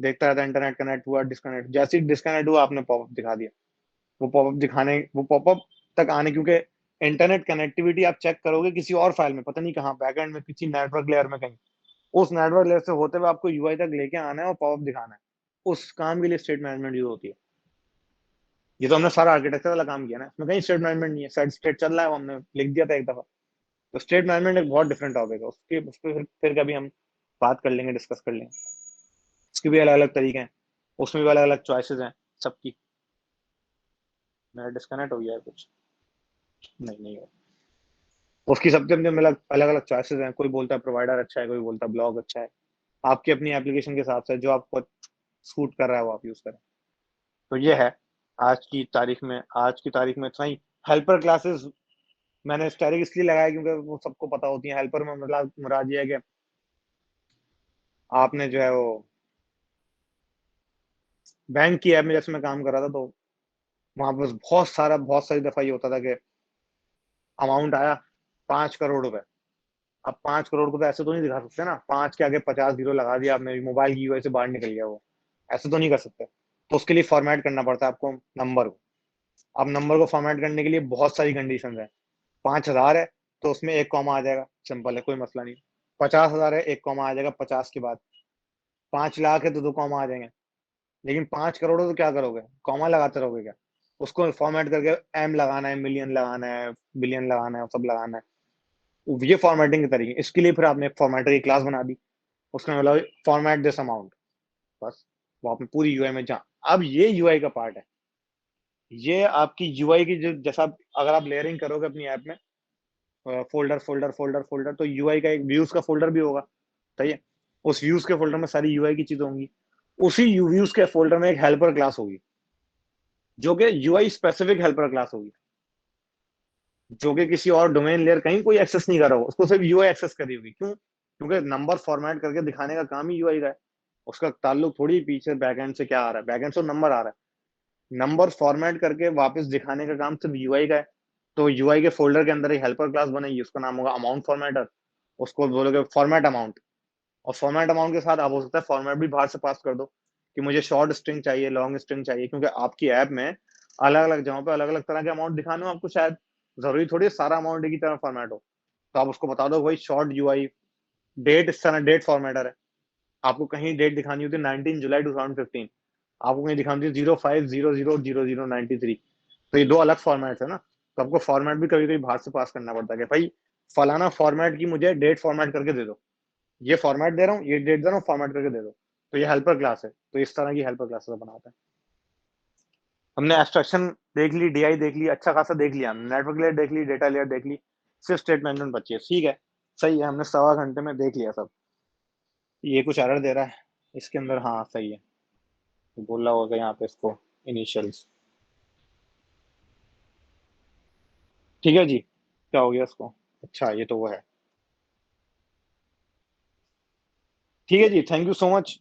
देखता रहता है इंटरनेट कनेक्ट हुआ, डिस्कनेक्ट। जैसे ही डिस्कनेक्ट हुआ, आपने पॉपअप दिखा दिया। वो पॉपअप तक आने, क्योंकि इंटरनेट कनेक्टिविटी आप चेक करोगे किसी और फाइल में, पता नहीं कहाँ, बैकएंड में, किसी नेटवर्क लेयर में कहीं। उस नेटवर्क लेयर से होते हुए आपको यूआई तक लेके आना है और पॉपअप दिखाना है। उस काम के लिए स्टेट मैनेजमेंट यूज होती है। ये तो हमने सारा आर्किटेक्चर वाला काम किया ना, इसमें कहीं स्टेट मैनेजमेंट नहीं है। सेट स्टेट चल रहा है, वो हमने लिख दिया था एक दफा। तो स्टेट मैनेजमेंट एक बहुत डिफरेंट टॉपिक है, उसके उस पर फिर कभी हम बात कर लेंगे, डिस्कस कर लेंगे। उसके भी अलग अलग तरीके हैं, उसमें भी अलग अलग चॉइसेस हैं सबकी। मेरा डिस्कनेक्ट हो गया है कुछ? नहीं, नहीं हो। उसकी सबके अपने अलग अलग अलग चॉइसेस हैं। कोई बोलता है प्रोवाइडर अच्छा है, कोई बोलता है ब्लॉग अच्छा है। आपकी अपनी एप्लीकेशन के हिसाब से जो आपको सूट कर रहा है वो आप यूज करें। तो ये है आज की तारीख में इतना ही। हेल्पर क्लासेस मैंने स्टैटिक इसलिए लगाया क्योंकि वो सबको पता होती है। हेल्पर में मतलब मुराद ये है कि आपने जो है वो बैंक की ऐप में, जैसे मैं काम कर रहा था, तो वहां पर बहुत सारी दफा ये होता था कि अमाउंट आया 5 करोड़ रुपए। अब 5 करोड़ को तो ऐसे तो नहीं दिखा सकते ना, 5 के आगे 50 जीरो लगा दिया आपने, मोबाइल की यूआई से बाहर निकल गया वो, ऐसे तो नहीं कर सकते। तो उसके लिए फॉर्मेट करना पड़ता है आपको नंबर को। अब नंबर को फॉर्मेट करने के लिए बहुत सारी कंडीशन है। 5,000 है तो उसमें एक कॉमा आ जाएगा, सिंपल है, कोई मसला नहीं। 50,000 है, एक कॉमा आ जाएगा 50 के बाद। 5 लाख है तो दो कॉमा आ जाएंगे। लेकिन 5 करोड़ है तो क्या करोगे? कॉमा लगाते रहोगे क्या? उसको फॉर्मेट करके एम लगाना है, मिलियन लगाना है, बिलियन लगाना है, सब लगाना है। ये फॉर्मेटिंग के तरीके। इसके लिए फिर आपने फॉर्मेटर की क्लास बना दी, उसमें मतलब फॉर्मेट दिस अमाउंट, बस। वो आपने पूरी यूआई में जा। अब ये यूआई का पार्ट है। ये आपकी यूआई की जो, जैसा अगर आप लेयरिंग करोगे अपनी ऐप में, फोल्डर फोल्डर फोल्डर फोल्डर, तो यूआई का एक व्यूज का फोल्डर भी होगा, सही है। उस व्यूज के फोल्डर में सारी यूआई की चीजें होंगी। उसी व्यूज के फोल्डर में एक हेल्पर क्लास होगी, जो कि यूआई स्पेसिफिक हेल्पर क्लास होगी। जो कि किसी और डोमेन लेयर कहीं कोई एक्सेस नहीं कर रहा हो, उसको सिर्फ यूआई एक्सेस करी होगी। क्यों? क्योंकि नंबर फॉर्मेट करके दिखाने का काम ही यूआई का है। उसका ताल्लुक थोड़ी पीछे बैकएंड से क्या आ रहा है, बैकएंड से नंबर आ रहा है, नंबर फॉर्मेट करके वापस दिखाने का काम सिर्फ यूआई का है। तो यूआई के फोल्डर के अंदर एक हेल्पर क्लास बनेगी, उसका नाम होगा अमाउंट फॉर्मेटर। उसको बोलोगे फॉर्मेट अमाउंट, और फॉर्मेट अमाउंट के साथ आप हो सकता है फॉर्मेट भी बाहर से पास कर दो कि मुझे शॉर्ट स्ट्रिंग चाहिए, लॉन्ग स्ट्रिंग चाहिए, क्योंकि आपकी ऐप में अलग अलग जगहों पे अलग अलग तरह के अमाउंट दिखाने हो आपको, शायद जरूरी थोड़ी है सारा अमाउंट एक ही तरह फॉर्मेट हो। तो आप उसको बता दो भाई शॉर्ट यूआई, डेट इस तरह डेट फॉर्मेटर है। आपको कहीं डेट दिखानी होती है 19 जुलाई 2015, आपको कहीं दिखानी होती है 05000093। तो ये दो अलग फॉर्मेट है ना। तो आपको फॉर्मेट भी कभी कभी बाहर से पास करना पड़ता है कि भाई फलाना फॉर्मेट की मुझे डेट फॉर्मेट करके दे दो, ये फॉर्मेट दे रहा हूँ, ये डेट दे रहा हूँ, फॉर्मेट करके दे दो। तो ये हेल्पर क्लास है, तो इस तरह की हेल्पर क्लासेस बनाता है। हमने एब्स्ट्रक्शन देख ली, डीआई देख ली, अच्छा खासा देख लिया, नेटवर्क लेयर देख ली, डेटा लेयर देख ली, सिर्फ स्टेट मैनेजमेंट बची है। ठीक है, सही है, हमने 1.25 घंटे में देख लिया सब। ये कुछ एरर दे रहा है इसके अंदर, हाँ सही है, तो बोल रहा होगा यहाँ पे इसको इनिशियल्स। ठीक है जी, क्या हो गया इसको? अच्छा ये तो वो है। ठीक है जी, थैंक यू सो मच।